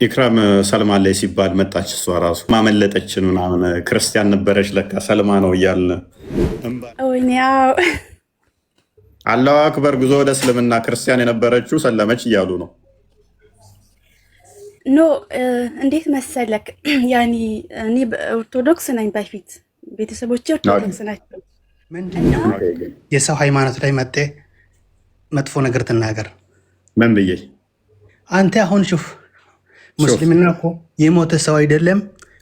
ኢክራም ሰልማን ላይ ሲባል መጣች። እሷ ራሱ ማመለጠችን ምናምን ክርስቲያን ነበረች ለካ ሰልማ ነው እያልን አላሁ አክበር ጉዞ ወደ እስልምና ክርስቲያን የነበረችው ሰለመች እያሉ ነው። ኖ እንዴት መሰለክ፣ ያኒ እኔ ኦርቶዶክስ ነኝ። በፊት ቤተሰቦቼ ኦርቶዶክስ ናቸው። ምንድነው የሰው ሃይማኖት ላይ መጤ መጥፎ ነገር ትናገር? ምን ብዬ አንተ አሁን ሹፍ ሙስሊምና እኮ የሞተ ሰው አይደለም።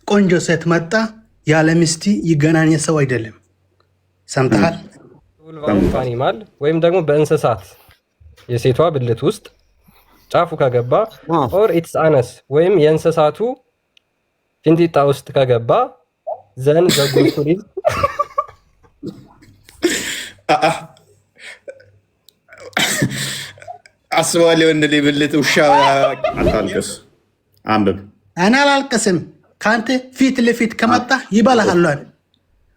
ቆንጆ ሴት መጣ ያለ ሚስት ይገናኝ ሰው አይደለም። ሰምተሃል? አኒማል ወይም ደግሞ በእንስሳት የሴቷ ብልት ውስጥ ጫፉ ከገባ ኦር ኢትስ አነስ ወይም የእንስሳቱ ፊንጢጣ ውስጥ ከገባ ዘን ዘጉቱሊዝ አስባለሁ እንደ ብልት ውሻ አታልቅስ። አንብብ። እኔ አላልቅስም። ከአንተ ፊት ለፊት ከመጣ ይበላሃል።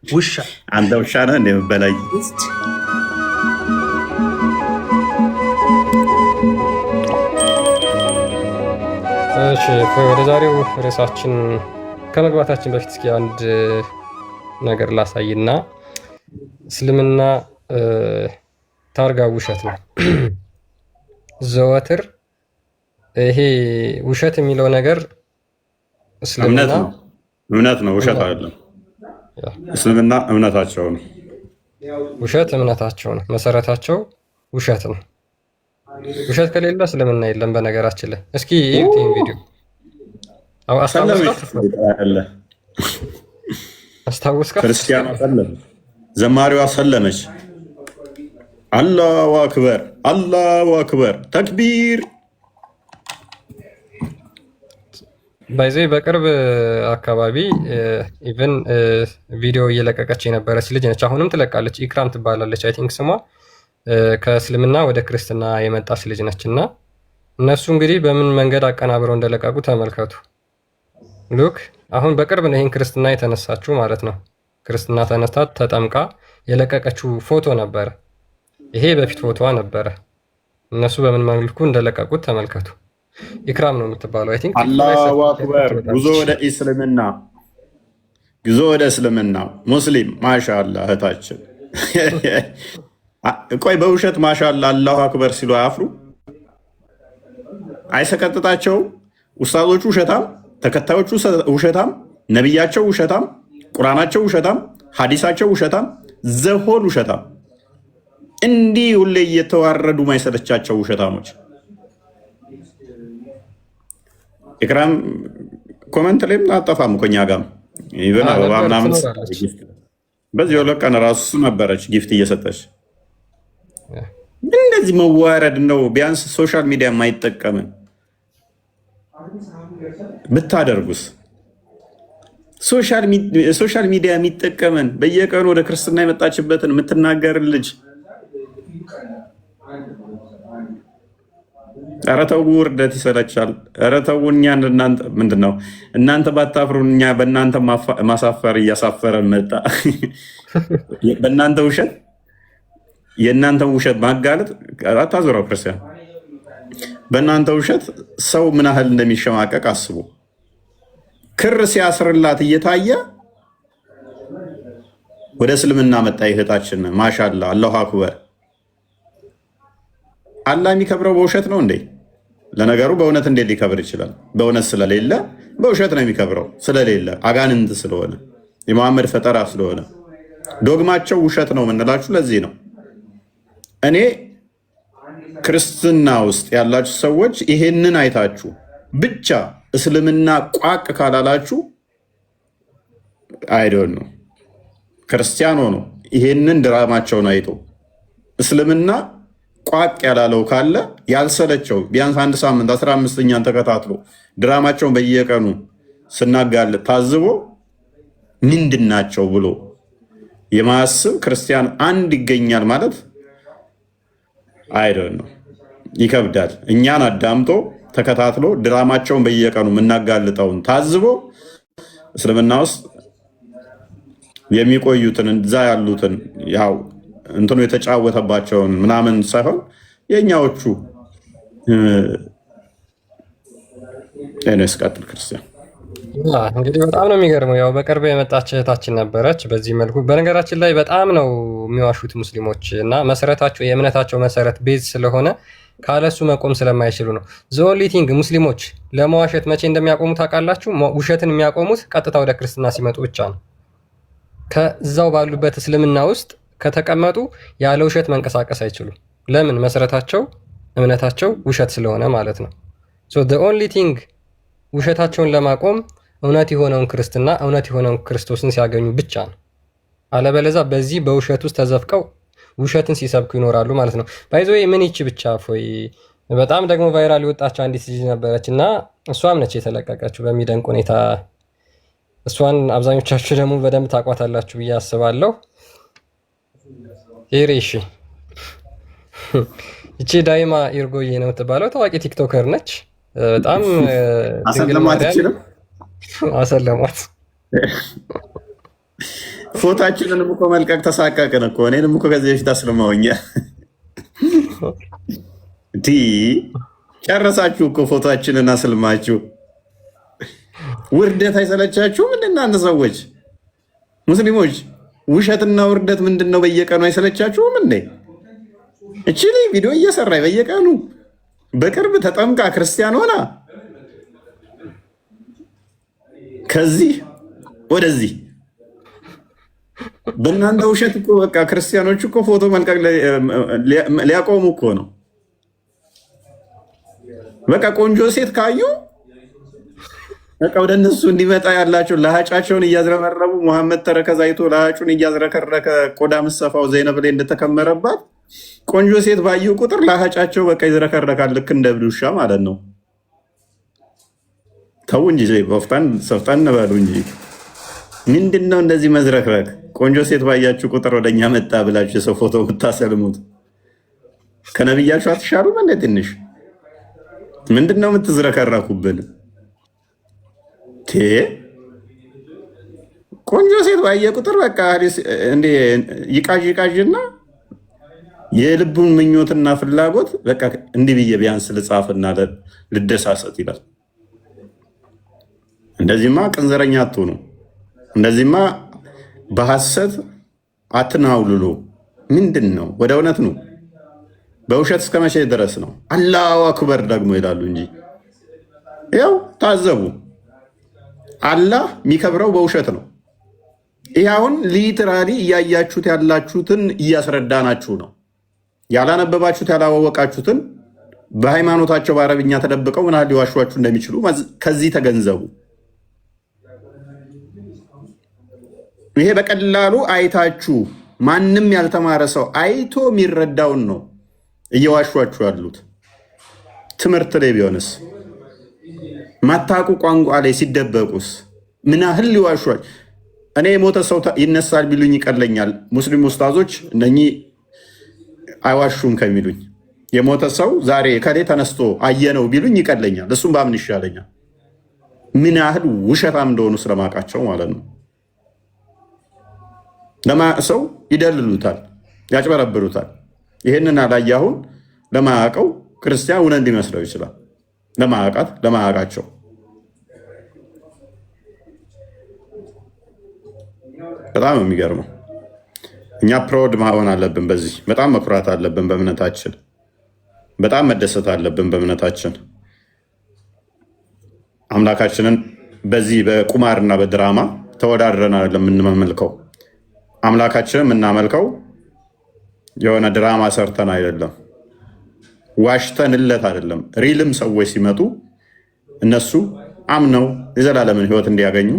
ውሻ አንተ ውሻ ነህ እንደ በላይ እሺ፣ ወደ ዛሬው ርዕሳችን ከመግባታችን በፊት እስኪ አንድ ነገር ላሳይና እስልምና ታርጋ ውሸት ነው። ዘወትር ይሄ ውሸት የሚለው ነገር እምነት ነው፣ ውሸት አይደለም። እስልምና እምነታቸው ነው፣ ውሸት እምነታቸው ነው። መሰረታቸው ውሸት ነው። ውሸት ከሌለ እስልምና የለም። በነገራችን ላይ እስኪ ይሄን ቪዲዮ አስታውስካ ክርስቲያኗ ሰለመች፣ ዘማሪዋ ሰለመች። አላሁ አክበር፣ አላሁ አክበር፣ ተክቢር። ባይዘ በቅርብ አካባቢ ኢቨን ቪዲዮ እየለቀቀች የነበረች ልጅ ነች። አሁንም ትለቃለች። ኢክራም ትባላለች አይ ቲንክ ስሟ። ከእስልምና ወደ ክርስትና የመጣች ልጅ ነች እና እነሱ እንግዲህ በምን መንገድ አቀናብረው እንደለቀቁ ተመልከቱ። ሉክ አሁን በቅርብ ነው ይህን ክርስትና የተነሳችው ማለት ነው። ክርስትና ተነስታ ተጠምቃ የለቀቀችው ፎቶ ነበረ። ይሄ በፊት ፎቶዋ ነበረ። እነሱ በምን መልኩ እንደለቀቁት ተመልከቱ። ኢክራም ነው የምትባለው አይ ቲንክ። አላሁ አክበር ጉዞ ወደ እስልምና፣ ጉዞ ወደ እስልምና ሙስሊም። ማሻአላህ እህታችን ቆይ በውሸት ማሻአላ አላሁ አክበር ሲሉ አያፍሩ? አይሰቀጥጣቸውም? ኡስታዞቹ ውሸታም፣ ተከታዮቹ ውሸታም፣ ነቢያቸው ውሸታም፣ ቁርአናቸው ውሸታም፣ ሐዲሳቸው ውሸታም፣ ዘሆን ውሸታም። እንዲህ ሁሌ እየተዋረዱ ማይሰለቻቸው ውሸታሞች። ኢክራም ኮመንት ላይም አጠፋም እኮ እኛ ጋርም ይበና አበባ ምናምን በዚህ ሁለት ቀን ራሱ ነበረች ጊፍት እየሰጠች። እንደዚህ መዋረድ ነው። ቢያንስ ሶሻል ሚዲያ የማይጠቀምን ብታደርጉስ? ሶሻል ሚዲያ የሚጠቀምን በየቀኑ ወደ ክርስትና የመጣችበትን የምትናገር ልጅ ኧረ ተው፣ ውርደት ይሰለቻል። ኧረ ተው። እኛን እናንተ ምንድን ነው እናንተ ባታፍሩ እኛ በእናንተ ማሳፈር እያሳፈረን መጣ። በእናንተ ውሸት የእናንተን ውሸት ማጋለጥ አታዞረው ክርስቲያን። በእናንተ ውሸት ሰው ምን ያህል እንደሚሸማቀቅ አስቡ። ክር ሲያስርላት እየታየ ወደ እስልምና መጣ እህታችን። ማሻላ አላሁ አክበር። አላህ የሚከብረው በውሸት ነው እንዴ? ለነገሩ በእውነት እንዴት ሊከብር ይችላል? በእውነት ስለሌለ በውሸት ነው የሚከብረው። ስለሌለ አጋንንት ስለሆነ የመሐመድ ፈጠራ ስለሆነ ዶግማቸው ውሸት ነው የምንላችሁ ለዚህ ነው። እኔ ክርስትና ውስጥ ያላችሁ ሰዎች ይሄንን አይታችሁ ብቻ እስልምና ቋቅ ካላላችሁ አይዶን ነው ክርስቲያኖ ነው። ይሄንን ድራማቸውን አይቶ እስልምና ቋቅ ያላለው ካለ ያልሰለቸው ቢያንስ አንድ ሳምንት 15ኛን ተከታትሎ ድራማቸውን በየቀኑ ስናጋልጥ ታዝቦ ምንድናቸው ብሎ የማያስብ ክርስቲያን አንድ ይገኛል ማለት አይደል ነው። ይከብዳል። እኛን አዳምጦ ተከታትሎ ድራማቸውን በየቀኑ የምናጋልጠውን ታዝቦ እስልምና ውስጥ የሚቆዩትን እዛ ያሉትን ያው እንትኑ የተጫወተባቸውን ምናምን ሳይሆን የእኛዎቹ እኔስ ቀጥል ክርስቲያን። እንግዲህ በጣም ነው የሚገርመው። ያው በቅርብ የመጣች እህታችን ነበረች በዚህ መልኩ። በነገራችን ላይ በጣም ነው የሚዋሹት ሙስሊሞች እና መሰረታቸው የእምነታቸው መሰረት ቤዝ ስለሆነ ካለሱ መቆም ስለማይችሉ ነው። ዞሊቲንግ ሙስሊሞች ለመዋሸት መቼ እንደሚያቆሙ ታውቃላችሁ? ውሸትን የሚያቆሙት ቀጥታ ወደ ክርስትና ሲመጡ ብቻ ነው። ከዛው ባሉበት እስልምና ውስጥ ከተቀመጡ ያለ ውሸት መንቀሳቀስ አይችሉም። ለምን? መሰረታቸው እምነታቸው ውሸት ስለሆነ ማለት ነው። ሶ the only thing ውሸታቸውን ለማቆም እውነት የሆነውን ክርስትና እውነት የሆነውን ክርስቶስን ሲያገኙ ብቻ ነው። አለበለዛ በዚህ በውሸት ውስጥ ተዘፍቀው ውሸትን ሲሰብኩ ይኖራሉ ማለት ነው። ባይዞ ምን ይቺ ብቻ ፎይ በጣም ደግሞ ቫይራል የወጣችው አንዲት ልጅ ነበረች እና እሷም ነች የተለቀቀችው በሚደንቅ ሁኔታ። እሷን አብዛኞቻችሁ ደግሞ በደንብ ታቋታላችሁ ብዬ አስባለሁ። ሄሬሽ እቺ ዳይማ ኢርጎዬ ነው የምትባለው ታዋቂ ቲክቶከር ነች። በጣም አሰለማት ይችላል አሰለማት ፎቶአችንን እኮ መልቀቅ ተሳቀቅን እኮ። እኔንም እኮ ከዚህ በፊት አስለማውኛል። ጨረሳችሁ እኮ ፎቶአችንን አስልማችሁ። ውርደት አይሰለቻችሁም? እናንተ ሰዎች ሙስሊሞች ውሸትና ውርደት ምንድን ነው? በየቀኑ አይሰለቻችሁም እንዴ? እቺ ላይ ቪዲዮ እየሰራች በየቀኑ በቅርብ ተጠምቃ ክርስቲያን ሆና ከዚህ ወደዚህ በእናንተ ውሸት እኮ በቃ ክርስቲያኖች እኮ ፎቶ መልቀቅ ሊያቆሙ እኮ ነው። በቃ ቆንጆ ሴት ካዩ በቃ ወደ እነሱ እንዲመጣ ያላቸው ለሀጫቸውን እያዝረመረቡ መሐመድ ተረከዝ አይቶ ለሀጩን እያዝረከረከ ቆዳ ምሰፋው ዘይነብ ላይ እንደተከመረባት ቆንጆ ሴት ባዩ ቁጥር ለሀጫቸው በቃ ይዝረከረካል። ልክ እንደ እብድ ውሻ ማለት ነው። ተው እንጂ ሰፍጣን በሉ እንጂ ምንድን ነው እንደዚህ መዝረክረክ? ቆንጆ ሴት ባያችሁ ቁጥር ወደኛ መጣ ብላችሁ የሰው ፎቶ የምታሰልሙት ከነብያችሁ አትሻሉም እንዴ? ትንሽ ምንድን ነው የምትዝረከረኩብን? ቆንጆ ሴት ባየ ቁጥር በቃ እንዴ ይቃዥና የልቡን ምኞትና ፍላጎት በቃ እንዲህ ብዬ ቢያንስ ልጻፍና ልደሳሰት ይላል። እንደዚህማ ቅንዘረኛ አትሆኑ። እንደዚህማ በሐሰት አትናውልሉ። ምንድን ነው? ወደ እውነት ነው። በውሸት እስከ መቼ ድረስ ነው? አላሁ አክበር ደግሞ ይላሉ እንጂ ያው ታዘቡ። አላህ የሚከብረው በውሸት ነው። ይህ አሁን ሊትራሊ እያያችሁት ያላችሁትን እያስረዳናችሁ ነው። ያላነበባችሁት ያላወቃችሁትን በሃይማኖታቸው በአረብኛ ተደብቀው ምን ያህል ሊዋሿችሁ እንደሚችሉ ከዚህ ተገንዘቡ። ይሄ በቀላሉ አይታችሁ ማንም ያልተማረ ሰው አይቶ የሚረዳውን ነው እየዋሿችሁ ያሉት። ትምህርት ላይ ቢሆንስ ማታቁ ቋንቋ ላይ ሲደበቁስ ምን ያህል ሊዋሿችሁ? እኔ የሞተ ሰው ይነሳል ቢሉኝ ይቀለኛል። ሙስሊም ኡስታዞች እነኚህ አይዋሹም ከሚሉኝ የሞተ ሰው ዛሬ ከሌ ተነስቶ አየነው ቢሉኝ ይቀለኛል። እሱም ባምን ይሻለኛል። ምን ያህል ውሸታም እንደሆኑ ስለማውቃቸው ማለት ነው። ሰው ይደልሉታል፣ ያጭበረብሩታል። ይህንን አላየ አሁን ለማያውቀው ክርስቲያን እውነት ሊመስለው ይችላል። ለማያውቃቸው በጣም የሚገርመው እኛ ፕሮድ መሆን አለብን። በዚህ በጣም መኩራት አለብን። በእምነታችን በጣም መደሰት አለብን። በእምነታችን አምላካችንን በዚህ በቁማርና በድራማ ተወዳድረን አይደለም የምንመልከው። አምላካችንን የምናመልከው የሆነ ድራማ ሰርተን አይደለም፣ ዋሽተንለት አይደለም። ሪልም ሰዎች ሲመጡ እነሱ አምነው የዘላለምን ሕይወት እንዲያገኙ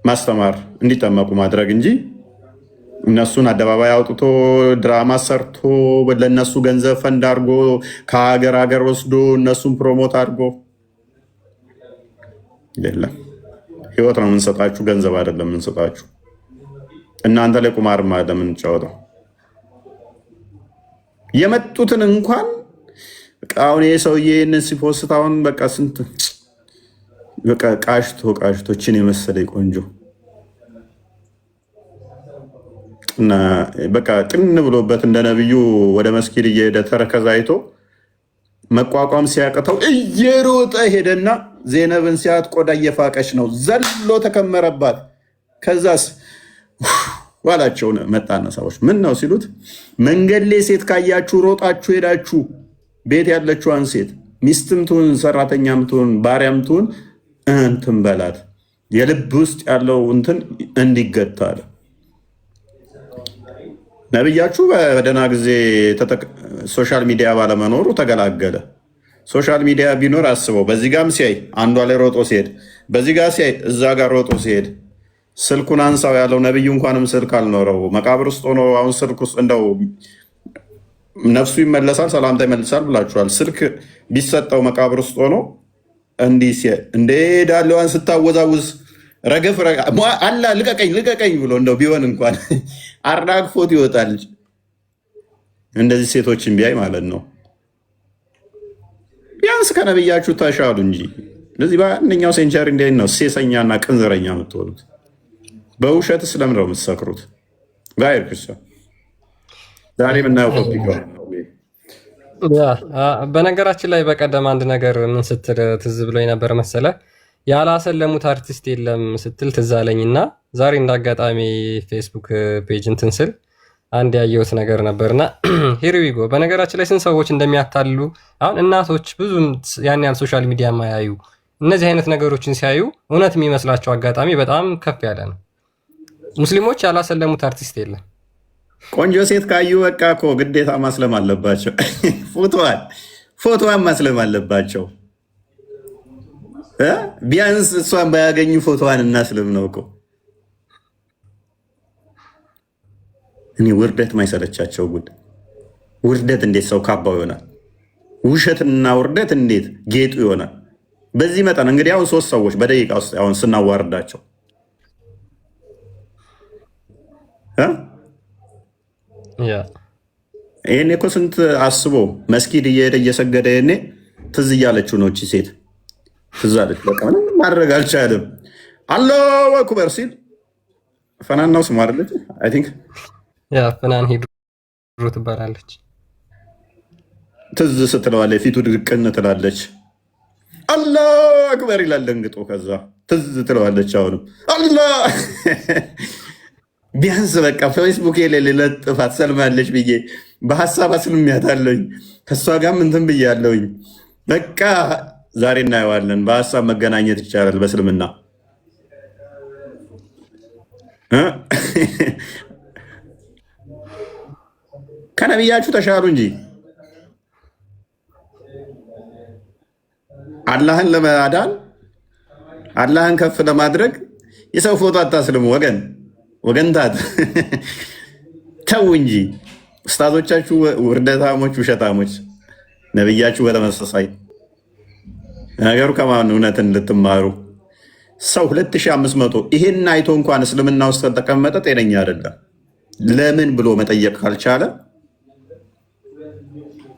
ማስተማር፣ እንዲጠመቁ ማድረግ እንጂ እነሱን አደባባይ አውጥቶ ድራማ ሰርቶ ለእነሱ ገንዘብ ፈንድ አድርጎ ከሀገር ሀገር ወስዶ እነሱን ፕሮሞት አድርጎ የለም። ሕይወት ነው የምንሰጣችሁ፣ ገንዘብ አይደለም የምንሰጣችሁ። እናንተ ላይ ቁማርማ አይደለም የምንጫወተው። የመጡትን እንኳን አሁን ይህ ሰውዬ ይህንን ሲፖስት አሁን በቃ ስንት በቃ ቃሽቶችን የመሰለ ቆንጆ እና በቃ ጥን ብሎበት እንደ ነብዩ ወደ መስጊድ እየሄደ ተረከዝ አይቶ መቋቋም ሲያቅተው እየሮጠ ሄደና ዜነብን ሲያት ቆዳ እየፋቀች ነው ዘሎ ተከመረባት። ከዛስ ዋላቸው መጣና ሰዎች ምን ነው ሲሉት መንገድ ላይ ሴት ካያችሁ ሮጣችሁ ሄዳችሁ ቤት ያለችዋን ሴት ሚስትም ትሁን ሰራተኛም ትሁን ባሪያም ትሁን እንትን በላት የልብ ውስጥ ያለው እንትን እንዲገታ አለ። ነብያችሁ በደህና ጊዜ ሶሻል ሚዲያ ባለመኖሩ ተገላገለ። ሶሻል ሚዲያ ቢኖር አስበው፣ በዚህ ጋም ሲያይ አንዷ ላይ ሮጦ ሲሄድ፣ በዚህ ጋር ሲያይ እዛ ጋር ሮጦ ሲሄድ፣ ስልኩን አንሳው ያለው ነብዩ እንኳንም ስልክ አልኖረው መቃብር ውስጥ ሆኖ አሁን ስልክ ውስጥ እንደው ነፍሱ ይመለሳል ሰላምታ ይመልሳል ብላችኋል። ስልክ ቢሰጠው መቃብር ውስጥ ሆኖ እንዲህ እንደ ዳለዋን ስታወዛውዝ ረገፍ አላ ልቀቀኝ ብሎ እንደው ቢሆን እንኳን አራግፎት ይወጣል። እንደዚህ ሴቶችን ቢያይ ማለት ነው። ቢያንስ ከነብያችሁ ተሻሉ እንጂ ለዚህ በአንደኛው ሴንቸሪ እንዴት ነው ሴሰኛና ቅንዘረኛ የምትሆኑት? በውሸት ስለምን ነው የምትሰክሩት? ጋር ክርስቲያን ዛሬ የምናየው ቶፒክ በነገራችን ላይ በቀደም አንድ ነገር ምን ስትል ትዝ ብሎኝ ነበር መሰለ ያላሰለሙት አርቲስት የለም ስትል ትዝ አለኝና ዛሬ እንዳጋጣሚ ፌስቡክ ፔጅ እንትን ስል አንድ ያየሁት ነገር ነበርና ሂሪዊጎ በነገራችን ላይ ስንት ሰዎች እንደሚያታሉ አሁን እናቶች ብዙ ያን ያህል ሶሻል ሚዲያ ማያዩ እነዚህ አይነት ነገሮችን ሲያዩ እውነት የሚመስላቸው አጋጣሚ በጣም ከፍ ያለ ነው። ሙስሊሞች ያላሰለሙት አርቲስት የለም። ቆንጆ ሴት ካዩ በቃ እኮ ግዴታ ማስለም አለባቸው። ፎቶዋን ማስለም አለባቸው። ቢያንስ እሷን ባያገኙ ፎቶዋን እናስልም ነው እኮ። እኔ ውርደት ማይሰለቻቸው ጉድ። ውርደት እንዴት ሰው ካባው ይሆናል? ውሸትና ውርደት እንዴት ጌጡ ይሆናል? በዚህ መጠን እንግዲህ አሁን 3 ሰዎች በደቂቃ ውስጥ አሁን ስናዋርዳቸው ይሄኔ እኮ ስንት አስቦ መስጊድ እየሄደ እየሰገደ ይሄኔ ትዝ እያለችው ነው እቺ ሴት ትዝ አለች። በቃ ምንም ማድረግ አልቻለም። አላሁ አክበር ሲል ፈናን ነው ስሟ አይደለች? አይ ቲንክ ፈናን ሂድሩ ትባላለች። ትዝ ስትለዋለች ፊቱ ድቅን ትላለች። አላሁ አክበር ይላል ደንግጦ። ከዛ ትዝ ትለዋለች አሁንም አላህ ቢያንስ በቃ ፌስቡክ የሌለ ጥፋት ሰልማለች ብዬ በሀሳብ አስልሚያታለኝ። ከእሷ ጋር እንትን ብያለሁኝ። በቃ ዛሬ እናየዋለን። በሀሳብ መገናኘት ይቻላል በእስልምና። ከነቢያችሁ ተሻሉ እንጂ አላህን ለማዳን አላህን ከፍ ለማድረግ የሰው ፎቶ አታስልሙ ወገንታት ተው እንጂ። ኡስታዞቻችሁ ውርደታሞች፣ ውሸታሞች፣ ነብያችሁ በተመሳሳይ ነገሩ ከማን እውነትን እንድትማሩ ሰው 2500 ይሄን አይቶ እንኳን እስልምና ውስጥ ተቀመጠ ጤነኛ አይደለም። ለምን ብሎ መጠየቅ ካልቻለ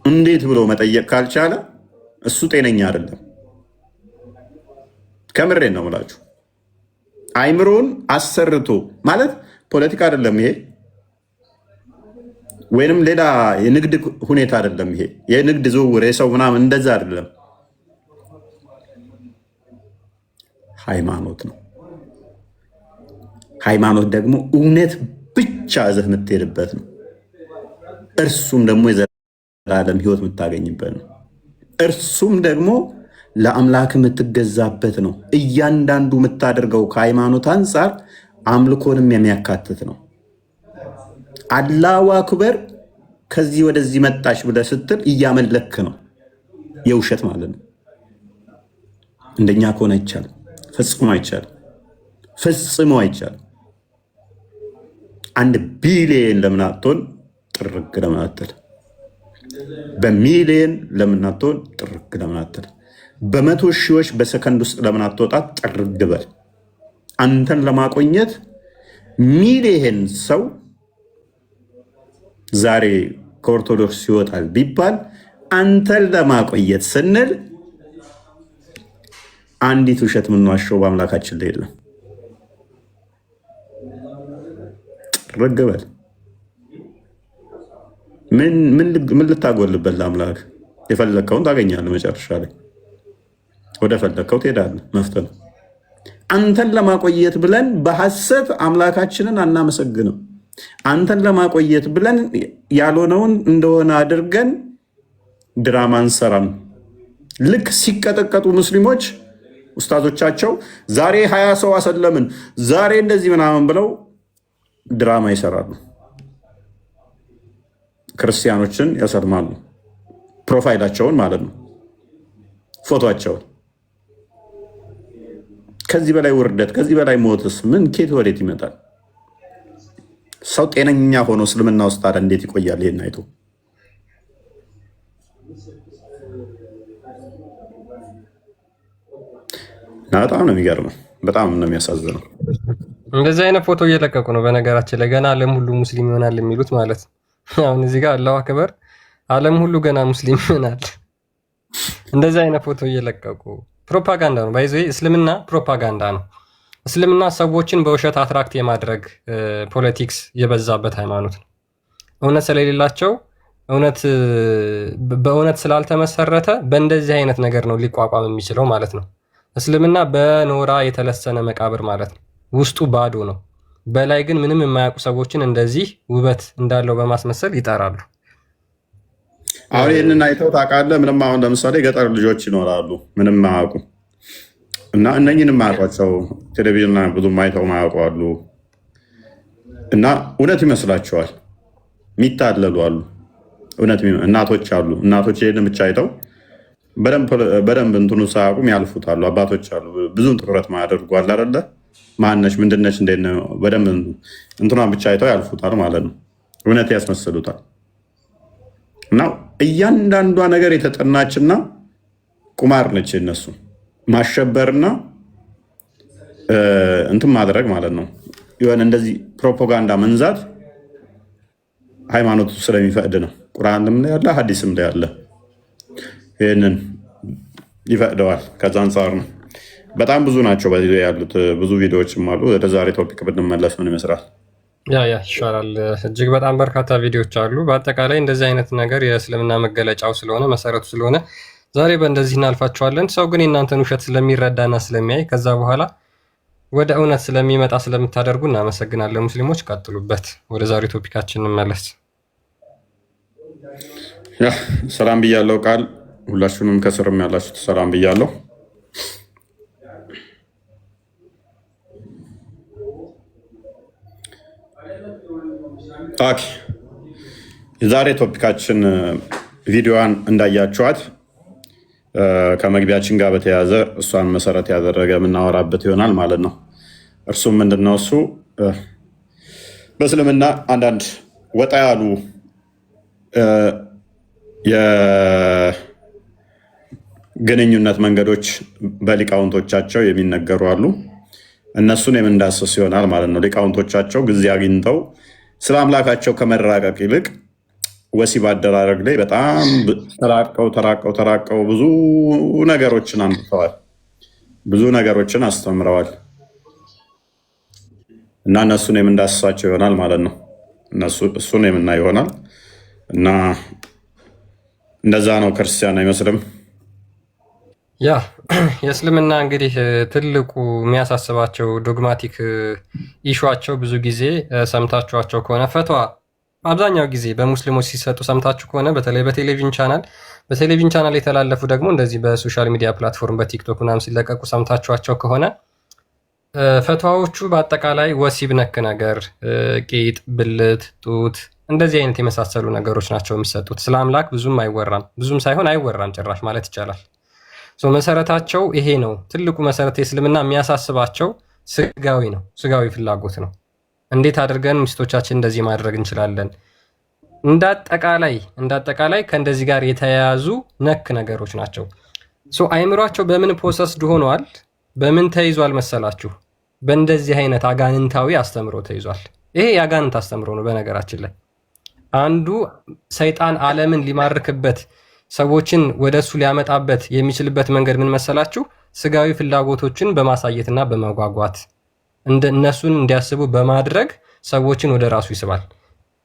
እንዴት ብሎ መጠየቅ ካልቻለ እሱ ጤነኛ አይደለም። ከምሬን ነው የምላችሁ። አይምሮን አሰርቶ ማለት ፖለቲካ አይደለም ይሄ፣ ወይንም ሌላ የንግድ ሁኔታ አይደለም ይሄ። የንግድ ዝውውር የሰው ምናምን እንደዛ አይደለም። ሃይማኖት ነው። ሃይማኖት ደግሞ እውነት ብቻ እዘህ የምትሄድበት ነው። እርሱም ደግሞ የዘላለም ሕይወት የምታገኝበት ነው። እርሱም ደግሞ ለአምላክ የምትገዛበት ነው። እያንዳንዱ የምታደርገው ከሃይማኖት አንጻር አምልኮንም የሚያካትት ነው። አላሁ አክበር ከዚህ ወደዚህ መጣሽ ብለህ ስትል እያመለክ ነው። የውሸት ማለት ነው። እንደኛ ከሆነ አይቻልም። ፈጽሞ አይቻልም። ፈጽሞ አይቻልም። 1 ቢሊየን ለምን አትሆን ጥርግ ለምን አትል? በሚሊየን ለምን አትሆን ጥርግ ለምን አትል? በመቶ ሺዎች በሰከንድ ውስጥ ለምን አትወጣ ጥርግ በል? አንተን ለማቆየት ሚሊየን ሰው ዛሬ ከኦርቶዶክስ ይወጣል ቢባል አንተን ለማቆየት ስንል አንዲት ውሸት የምንዋሸው በአምላካችን ላይ የለም። ጥርግ በል። ምን ልታጎልበት ለአምላክ? የፈለግከውን ታገኛለህ። መጨረሻ ላይ ወደ ፈለግከው ትሄዳለህ። መፍትሄ ነው። አንተን ለማቆየት ብለን በሐሰት አምላካችንን አናመሰግንም። አንተን ለማቆየት ብለን ያልሆነውን እንደሆነ አድርገን ድራማ እንሰራም። ልክ ሲቀጠቀጡ ሙስሊሞች ኡስታዞቻቸው ዛሬ 20 ሰው አሰለምን፣ ዛሬ እንደዚህ ምናምን ብለው ድራማ ይሰራሉ። ክርስቲያኖችን ያሰልማሉ። ፕሮፋይላቸውን ማለት ነው፣ ፎቶቸውን። ከዚህ በላይ ውርደት፣ ከዚህ በላይ ሞትስ ምን ኬት ወዴት ይመጣል? ሰው ጤነኛ ሆኖ እስልምና ውስጥ ታዲያ እንዴት ይቆያል? ይሄን አይቶ በጣም ነው የሚገርመው። በጣም ነው የሚያሳዝነው። እንደዚህ አይነት ፎቶ እየለቀቁ ነው። በነገራችን ላይ ገና ዓለም ሁሉ ሙስሊም ይሆናል የሚሉት ማለት ነው። አሁን እዚህ ጋር አላሁ አክበር፣ ዓለም ሁሉ ገና ሙስሊም ይሆናል። እንደዚህ አይነት ፎቶ እየለቀቁ ፕሮፓጋንዳ ነው። ባይዘ እስልምና ፕሮፓጋንዳ ነው። እስልምና ሰዎችን በውሸት አትራክት የማድረግ ፖለቲክስ የበዛበት ሃይማኖት ነው። እውነት ስለሌላቸው በእውነት ስላልተመሰረተ በእንደዚህ አይነት ነገር ነው ሊቋቋም የሚችለው ማለት ነው። እስልምና በኖራ የተለሰነ መቃብር ማለት ነው። ውስጡ ባዶ ነው። በላይ ግን ምንም የማያውቁ ሰዎችን እንደዚህ ውበት እንዳለው በማስመሰል ይጠራሉ። አሁን ይህንን አይተው ታውቃለህ? ምንም አሁን ለምሳሌ ገጠር ልጆች ይኖራሉ ምንም ማያውቁ እና እነኝን ማያውቋቸው ቴሌቪዥን ብዙም አይተው ማያውቁ አሉ እና እውነት ይመስላቸዋል። የሚታለሉ አሉ። እናቶች አሉ። እናቶች ይህን ብቻ አይተው በደንብ እንትኑ ሳያውቁም ያልፉታሉ። አባቶች አሉ ብዙም ትኩረት ማያደርጉ አለ አይደለ? ማነች ምንድነች እንዴት ነው በደንብ እንትኗን ብቻ አይተው ያልፉታል ማለት ነው። እውነት ያስመስሉታል። እና እያንዳንዷ ነገር የተጠናችና ቁማር ነች። እነሱ ማሸበርና እንትን ማድረግ ማለት ነው። የሆነ እንደዚህ ፕሮፓጋንዳ መንዛት ሃይማኖቱ ስለሚፈቅድ ነው። ቁርአንም ላይ ያለ ሐዲስም ላይ ያለ ይህንን ይፈቅደዋል። ከዛ አንጻር ነው። በጣም ብዙ ናቸው በዚህ ያሉት ብዙ ቪዲዮዎችም አሉ። ወደ ዛሬ ቶፒክ ብንመለስ ምን ይመስላል? ያ ይሻላል። እጅግ በጣም በርካታ ቪዲዮዎች አሉ። በአጠቃላይ እንደዚህ አይነት ነገር የእስልምና መገለጫው ስለሆነ መሰረቱ ስለሆነ ዛሬ በእንደዚህ እናልፋቸዋለን። ሰው ግን የእናንተን ውሸት ስለሚረዳና ስለሚያይ ከዛ በኋላ ወደ እውነት ስለሚመጣ ስለምታደርጉ እናመሰግናለን። ሙስሊሞች ቀጥሉበት። ወደ ዛሬ ቶፒካችን እንመለስ። ሰላም ብያለው። ቃል ሁላችሁንም ከስርም ያላችሁት ሰላም ብያለው። የዛሬ ቶፒካችን ቪዲዮዋን እንዳያችኋት ከመግቢያችን ጋር በተያያዘ እሷን መሰረት ያደረገ የምናወራበት ይሆናል ማለት ነው። እርሱም ምንድነው? እሱ በእስልምና አንዳንድ ወጣ ያሉ የግንኙነት መንገዶች በሊቃውንቶቻቸው የሚነገሩ አሉ። እነሱን የምንዳሰስ ይሆናል ማለት ነው። ሊቃውንቶቻቸው ጊዜ አግኝተው ስለ አምላካቸው ከመራቀቅ ይልቅ ወሲብ አደራረግ ላይ በጣም ተራቀው ብዙ ነገሮችን አንብተዋል፣ ብዙ ነገሮችን አስተምረዋል እና እነሱን የምንዳስሳቸው ይሆናል ማለት ነው። እሱን የምናይ ይሆናል እና እንደዛ ነው። ክርስቲያን አይመስልም። ያ የእስልምና እንግዲህ ትልቁ የሚያሳስባቸው ዶግማቲክ ኢሹዋቸው ብዙ ጊዜ ሰምታችኋቸው ከሆነ ፈትዋ አብዛኛው ጊዜ በሙስሊሞች ሲሰጡ ሰምታችሁ ከሆነ በተለይ በቴሌቪዥን ቻናል የተላለፉ ደግሞ እንደዚህ በሶሻል ሚዲያ ፕላትፎርም በቲክቶክ ምናምን ሲለቀቁ ሰምታችኋቸው ከሆነ ፈትዋዎቹ በአጠቃላይ ወሲብ ነክ ነገር፣ ቂጥ፣ ብልት፣ ጡት እንደዚህ አይነት የመሳሰሉ ነገሮች ናቸው የሚሰጡት። ስለ አምላክ ብዙም አይወራም፣ ብዙም ሳይሆን አይወራም ጭራሽ ማለት ይቻላል። መሰረታቸው ይሄ ነው። ትልቁ መሰረት የእስልምና የሚያሳስባቸው ስጋዊ ነው፣ ስጋዊ ፍላጎት ነው። እንዴት አድርገን ሚስቶቻችን እንደዚህ ማድረግ እንችላለን? እንዳጠቃላይ ከእንደዚህ ጋር የተያያዙ ነክ ነገሮች ናቸው። አይምሯቸው በምን ፕሮሰስድ ሆኗል? በምን ተይዟል መሰላችሁ? በእንደዚህ አይነት አጋንንታዊ አስተምሮ ተይዟል። ይሄ የአጋንንት አስተምሮ ነው። በነገራችን ላይ አንዱ ሰይጣን ዓለምን ሊማርክበት ሰዎችን ወደ እሱ ሊያመጣበት የሚችልበት መንገድ ምን መሰላችሁ? ስጋዊ ፍላጎቶችን በማሳየትና በመጓጓት እነሱን እንዲያስቡ በማድረግ ሰዎችን ወደ ራሱ ይስባል።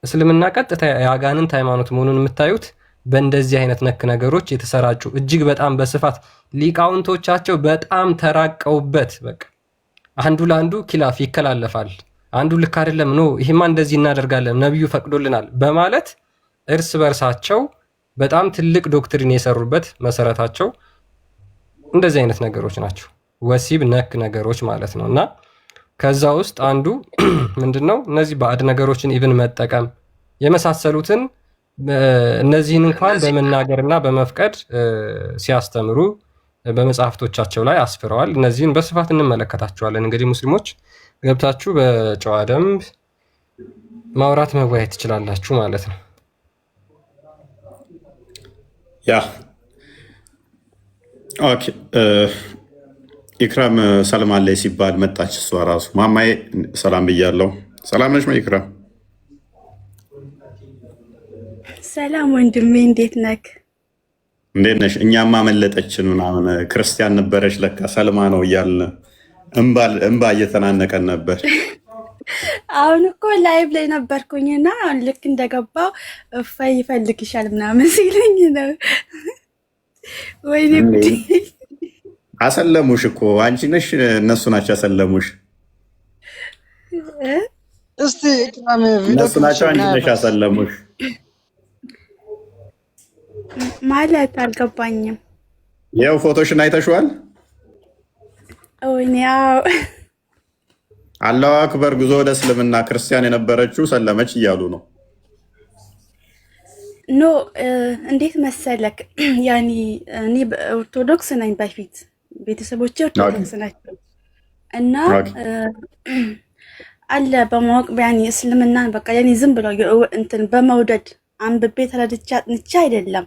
እስልምና ቀጥታ የአጋንንት ሃይማኖት መሆኑን የምታዩት በእንደዚህ አይነት ነክ ነገሮች የተሰራጩ እጅግ በጣም በስፋት ሊቃውንቶቻቸው በጣም ተራቀውበት በቃ አንዱ ለአንዱ ኪላፍ ይከላለፋል። አንዱ ልክ አይደለም ነው ይሄማ እንደዚህ እናደርጋለን ነብዩ ፈቅዶልናል በማለት እርስ በርሳቸው በጣም ትልቅ ዶክትሪን የሰሩበት መሰረታቸው እንደዚህ አይነት ነገሮች ናቸው፣ ወሲብ ነክ ነገሮች ማለት ነው። እና ከዛ ውስጥ አንዱ ምንድነው እነዚህ ባዕድ ነገሮችን ኢቭን መጠቀም የመሳሰሉትን እነዚህን እንኳን በመናገርና በመፍቀድ ሲያስተምሩ በመጽሐፍቶቻቸው ላይ አስፍረዋል። እነዚህን በስፋት እንመለከታቸዋለን። እንግዲህ ሙስሊሞች ገብታችሁ በጨዋ ደንብ ማውራት መወያየት ትችላላችሁ ማለት ነው። ያ ኦኬ። ኢክራም ሰላም አለይ ሲባል መጣች እሷ ራሱ። ማማዬ ሰላም ብያለሁ። ሰላም ነሽ ኢክራም? ሰላም ወንድሜ፣ እንዴት ነክ? እንዴት ነሽ? እኛማ መለጠችን ምናምን ክርስቲያን ነበረች ለካ ሰልማ ነው እያልን እንባ እየተናነቀን ነበር። አሁን እኮ ላይቭ ላይ ነበርኩኝና ልክ እንደገባው እፋይ ይፈልግሻል ምናምን ሲለኝ ነው። ወይኔ አሰለሙሽ እኮ አንቺ ነሽ እነሱ ናቸው ያሰለሙሽ። እስቲ ኢክራም እነሱ ናቸው አንቺ ነሽ ያሰለሙሽ ማለት አልገባኝም። ያው ፎቶሽን አይተሽዋል? ወይኔ ያው አላሁ አክበር ጉዞ ወደ እስልምና ክርስቲያን የነበረችው ሰለመች እያሉ ነው። ኖ እንዴት መሰለክ፣ ያኒ እኔ ኦርቶዶክስ ነኝ በፊት ቤተሰቦቼ ኦርቶዶክስ ናቸው እና አለ በማወቅ ያኒ እስልምናን በቃ ያኒ ዝም ብለው እንትን በመውደድ አንብቤ ተረድቼ አጥንቼ አይደለም፣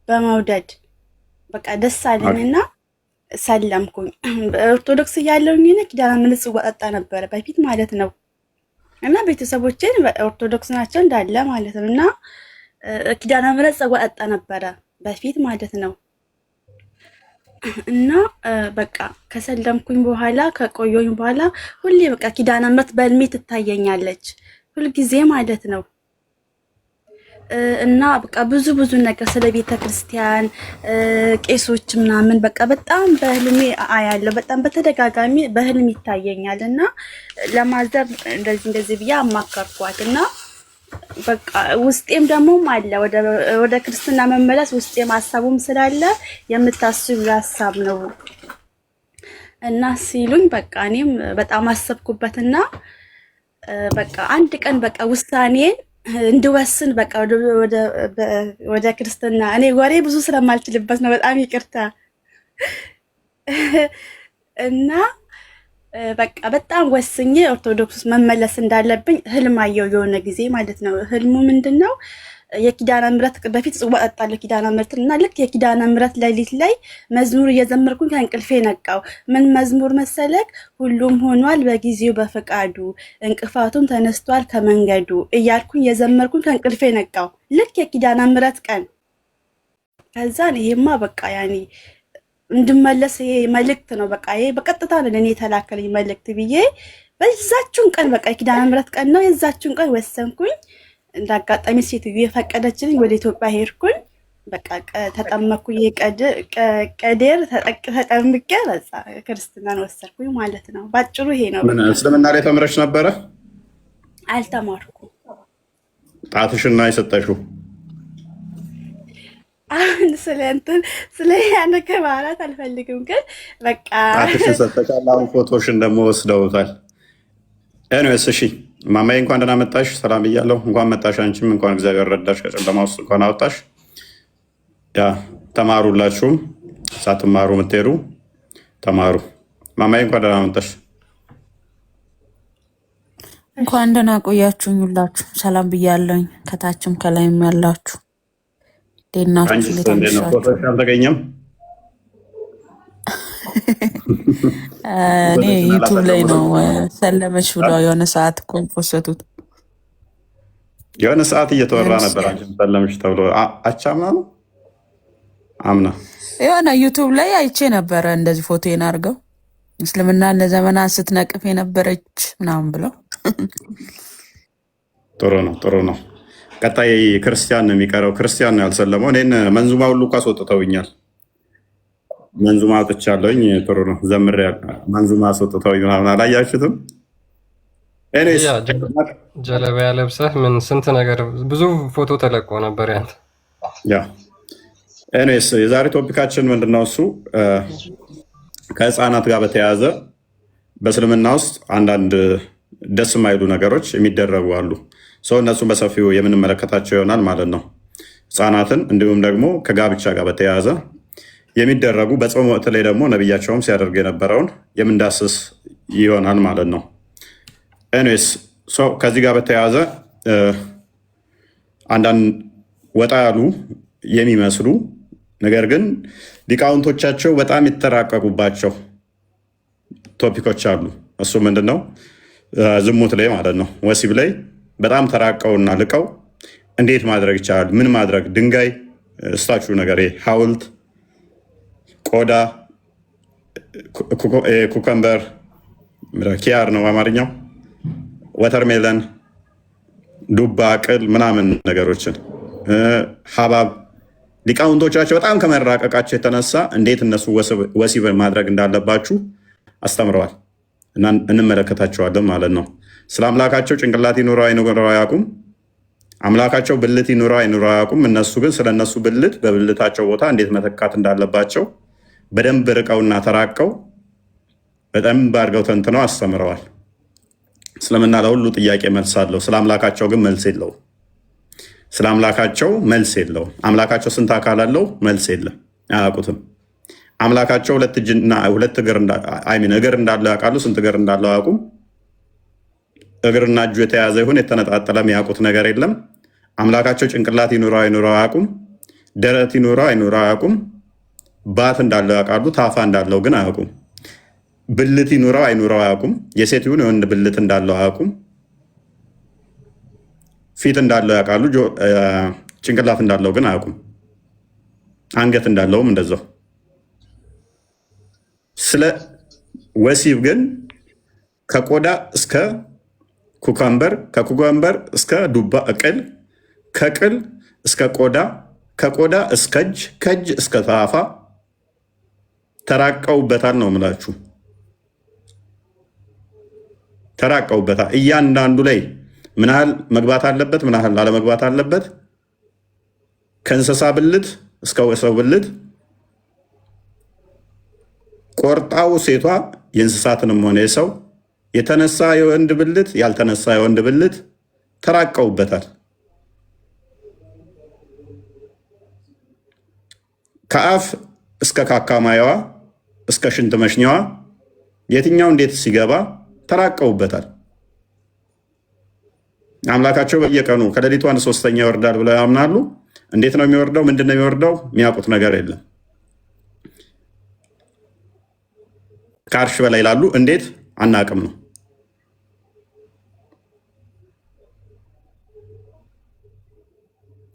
በመውደድ በቃ ደስ አለኝና ሰለምኩኝ። ኦርቶዶክስ እያለሁኝ ኪዳነ ምሕረት ጽዋ ጠጣ ነበረ በፊት ማለት ነው። እና ቤተሰቦቼን ኦርቶዶክስ ናቸው እንዳለ ማለት ነው። እና ኪዳነ ምሕረት ጽዋ ጠጣ ነበረ በፊት ማለት ነው። እና በቃ ከሰለምኩኝ በኋላ ከቆየሁኝ በኋላ ሁሌ በቃ ኪዳነ ምሕረት በህልሜ ትታየኛለች ሁልጊዜ ማለት ነው። እና በቃ ብዙ ነገር ስለ ቤተ ክርስቲያን ቄሶች ምናምን በቃ በጣም በህልሜ አያለሁ። በጣም በተደጋጋሚ በህልም ይታየኛል። እና ለማዘር እንደዚህ ብዬ አማከርኳት እና በቃ ውስጤም ደግሞ አለ ወደ ክርስትና መመለስ ውስጤም ሀሳቡም ስላለ የምታስቡ ሀሳብ ነው እና ሲሉኝ በቃ እኔም በጣም አሰብኩበትና በቃ አንድ ቀን በቃ ውሳኔን እንድወስን በቃ ወደ ክርስትና እኔ ወሬ ብዙ ስለማልችልበት ነው፣ በጣም ይቅርታ። እና በቃ በጣም ወስኜ ኦርቶዶክስ መመለስ እንዳለብኝ ህልም አየሁ የሆነ ጊዜ ማለት ነው። ህልሙ ምንድነው? የኪዳነ ምሕረት በፊት ጽዋ ጠጣለሁ ኪዳነ ምሕረት እና ልክ የኪዳነ ምሕረት ሌሊት ላይ መዝሙር እየዘመርኩኝ ከእንቅልፌ ነቃው። ምን መዝሙር መሰለክ? ሁሉም ሆኗል በጊዜው በፈቃዱ እንቅፋቱም ተነስቷል ከመንገዱ እያልኩኝ የዘመርኩኝ ከእንቅልፌ ነቃው። ልክ የኪዳነ ምሕረት ቀን ከዛን ይሄማ በቃ ያኔ እንድመለስ ይሄ መልእክት ነው። በቃ ይሄ በቀጥታ ለኔ የተላከለኝ መልእክት ብዬ በዛችሁን ቀን በቃ የኪዳነ ምሕረት ቀን ነው የዛችሁን ቀን ወሰንኩኝ። እንዳጋጣሚ ሴትዮ የፈቀደችልኝ ወደ ኢትዮጵያ ሄድኩኝ። በቃ ተጠመኩኝ። ቀዴር ተጠምቄ በዛ ክርስትናን ወሰድኩኝ ማለት ነው። ባጭሩ ይሄ ነው። ምን እስልምና ላይ ተምረሽ ነበረ? አልተማርኩም። ጣትሽና የሰጠሽው አሁን ስለ ያነከ ማለት አልፈልግም፣ ግን በቃ ጣትሽን ሰጠሻል። አሁን ፎቶሽን ደግሞ ወስደውታል። ኤኒዌይስ እሺ ማማዬ እንኳን ደህና መጣሽ። ሰላም ብያለሁ። እንኳን መጣሽ። አንቺም እንኳን እግዚአብሔር ረዳሽ፣ ከጨለማ ውስጥ እንኳን አወጣሽ። ያ ተማሩላችሁም ሳትማሩ የምትሄዱ ተማሩ። ማማዬ እንኳን ደህና መጣሽ። እንኳን ደህና ቆያችሁኝ። ሁላችሁ ሰላም ብያለሁኝ። ከታችም ከላይም ያላችሁ ደናችሁ ፎቶሽ አልተገኘም? እኔ ዩቱብ ላይ ነው ሰለመች ብለው የሆነ ሰዓት እኮ ፖስተቱት። የሆነ ሰዓት እየተወራ ነበር አንቺም ሰለመች ተብሎ። አቻምና ነው አምና የሆነ ዩቱብ ላይ አይቼ ነበረ እንደዚህ ፎቶዬን አድርገው እስልምና ለዘመናት ስትነቅፍ የነበረች ምናምን ብለው። ጥሩ ነው ጥሩ ነው። ቀጣይ ክርስቲያን ነው የሚቀረው። ክርስቲያን ነው ያልሰለመው። እኔን መንዙማ ሁሉ እኮ አስወጥተውኛል። መንዙማ አውጥቻለሁኝ። ጥሩ ነው ዘምሬ መንዙማ አስወጥተውኝ ምናምን አላያችሁትም? ኤኒዌይስ ጀለቢያ ለብሰህ ምን ስንት ነገር ብዙ ፎቶ ተለቆ ነበር ያንተ። ኤኒዌይስ የዛሬ ቶፒካችን ምንድነው? እሱ ከህፃናት ጋር በተያያዘ በእስልምና ውስጥ አንዳንድ ደስ የማይሉ ነገሮች የሚደረጉ አሉ። ሰው እነሱን በሰፊው የምንመለከታቸው ይሆናል ማለት ነው። ህፃናትን እንዲሁም ደግሞ ከጋብቻ ጋር በተያያዘ የሚደረጉ በጾም ወቅት ላይ ደግሞ ነቢያቸውም ሲያደርግ የነበረውን የምንዳስስ ይሆናል ማለት ነው። ኤኒዌይስ ከዚህ ጋር በተያያዘ አንዳንድ ወጣ ያሉ የሚመስሉ ነገር ግን ሊቃውንቶቻቸው በጣም የተራቀቁባቸው ቶፒኮች አሉ። እሱ ምንድን ነው? ዝሙት ላይ ማለት ነው። ወሲብ ላይ በጣም ተራቀውና ልቀው እንዴት ማድረግ ይቻላል? ምን ማድረግ? ድንጋይ ስታቹ ነገር፣ ሐውልት፣ ቆዳ፣ ኩከምበር፣ ኪያር ነው አማርኛው፣ ወተርሜለን፣ ዱባ፣ ቅል ምናምን ነገሮችን ሀባብ ሊቃውንቶቻቸው በጣም ከመራቀቃቸው የተነሳ እንዴት እነሱ ወሲብን ማድረግ እንዳለባችሁ አስተምረዋል እና እንመለከታቸዋለን ማለት ነው። ስለ አምላካቸው ጭንቅላት ይኑረው አይኑረው አያውቁም። አምላካቸው ብልት ይኑረው አይኑረው አያውቁም። እነሱ ግን ስለ እነሱ ብልት በብልታቸው ቦታ እንዴት መተካት እንዳለባቸው በደንብ ርቀውና ተራቀው በደንብ አድርገው ተንትነው አስተምረዋል። እስልምና ለሁሉ ጥያቄ መልስ አለው። ስለ አምላካቸው ግን መልስ የለውም። ስለ አምላካቸው መልስ የለውም። አምላካቸው ስንት አካል አለው? መልስ የለም፣ አያውቁትም። አምላካቸው ሁለት እጅና ሁለት እግር እንዳለው ያውቃሉ። ስንት እግር እንዳለው አያውቁም። እግርና እጁ የተያዘ ይሁን የተነጣጠለ የሚያውቁት ነገር የለም። አምላካቸው ጭንቅላት ይኑረው አይኑረው አያውቁም። ደረት ይኑረው አይኑረው አያውቁም። ባት እንዳለው ያውቃሉ። ታፋ እንዳለው ግን አያውቁም። ብልት ይኑረው አይኑረው አያውቁም። የሴት ይሁን የወንድ ብልት እንዳለው አያውቁም። ፊት እንዳለው ያውቃሉ። ጭንቅላት እንዳለው ግን አያውቁም። አንገት እንዳለውም እንደዛው። ስለ ወሲብ ግን ከቆዳ እስከ ኩከምበር፣ ከኩከምበር እስከ ዱባ፣ ቅል፣ ከቅል እስከ ቆዳ፣ ከቆዳ እስከ እጅ፣ ከእጅ እስከ ታፋ ተራቀውበታል ነው የምላችሁ። ተራቀውበታል። እያንዳንዱ ላይ ምን ያህል መግባት አለበት፣ ምን ያህል አለመግባት አለበት። ከእንስሳ ብልት እስከ ሰው ብልት ቆርጣው ሴቷ የእንስሳትንም ሆነ የሰው የተነሳ የወንድ ብልት ያልተነሳ የወንድ ብልት ተራቀውበታል። ከአፍ እስከ ካካማያዋ እስከ ሽንት መሽኛዋ የትኛው እንዴት ሲገባ ተራቀውበታል። አምላካቸው በየቀኑ ከሌሊቱ 1/3 ይወርዳል ብለው ያምናሉ። እንዴት ነው የሚወርደው? ምንድን ነው የሚወርደው? የሚያውቁት ነገር የለም። ከአርሽ በላይ ላሉ እንዴት አናቅም ነው።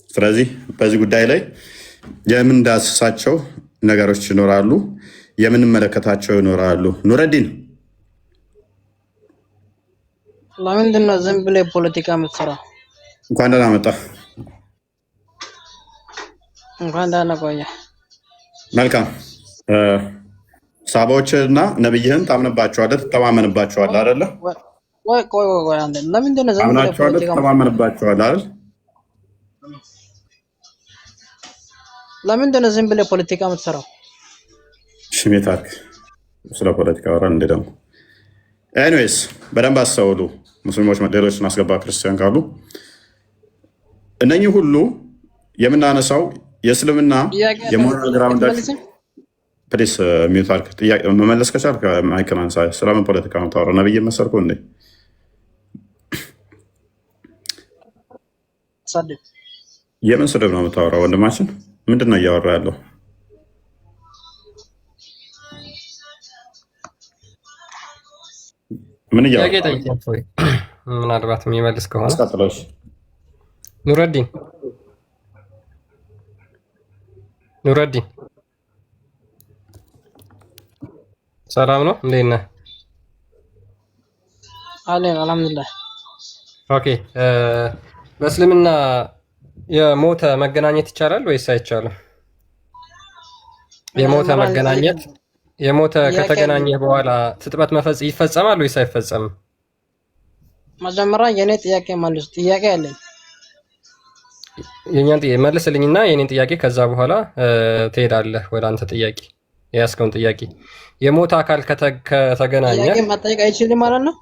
ስለዚህ በዚህ ጉዳይ ላይ የምንዳስሳቸው ነገሮች ይኖራሉ፣ የምንመለከታቸው ይኖራሉ። ኑረዲን ለምንድን ነው ዝም ብለህ ፖለቲካ የምትሰራው? እንኳን ደህና መጣ። እንኳን ደህና ቆየህ። መልካም። ሳባዎችና ነብይህን ታምንባቸዋለህ፣ ትተማመንባቸዋለህ አይደለ? ቆይ አንዴ። ለምንድን ነው ዝም ብለህ ፖለቲካ ትተማመንባቸዋለህ አይደል? ለምንድን ነው ዝም ብለህ ፖለቲካ የምትሰራው? ሽሜታክ ስለ ፖለቲካ ወራ እንደ ደግሞ ኤኒዌይስ በደንብ አስተውሉ ሙስሊሞች፣ ሌሎች እናስገባ ክርስቲያን ካሉ እነኚህ ሁሉ የምናነሳው የእስልምና የሞራል ግራውንዳችን ፕሊስ ሚዩት አድርግ። ጥያቄ መመለስ ከቻልክ ማይክን አንሳ። ስለምን ፖለቲካ ነው የምታወራው? ነብይ መሰልኩ እንዴ? የምን ስድብ ነው የምታወራው? ወንድማችን ምንድን ነው እያወራ ያለው? ምን እያወራ ምናልባት የሚመልስ ከሆነ ኑረዲን ሰላም ነው? እንዴት ነህ? አለን አልሐምዱሊላህ። ኦኬ በእስልምና የሞተ መገናኘት ይቻላል ወይስ አይቻልም? የሞተ መገናኘት የሞተ ከተገናኘ በኋላ ትጥበት ይፈጸማል ወይስ አይፈጸምም? መጀመሪያ የኔ ጥያቄ መልስ። ጥያቄ አለኝ። የኛን ጥያቄ መልስልኝና የኔን ጥያቄ ከዛ በኋላ ትሄዳለህ ወደ አንተ ጥያቄ የያዝከውን ጥያቄ። የሞተ አካል ከተገናኘ ጥያቄ መጠየቅ አይችልም ማለት ነው?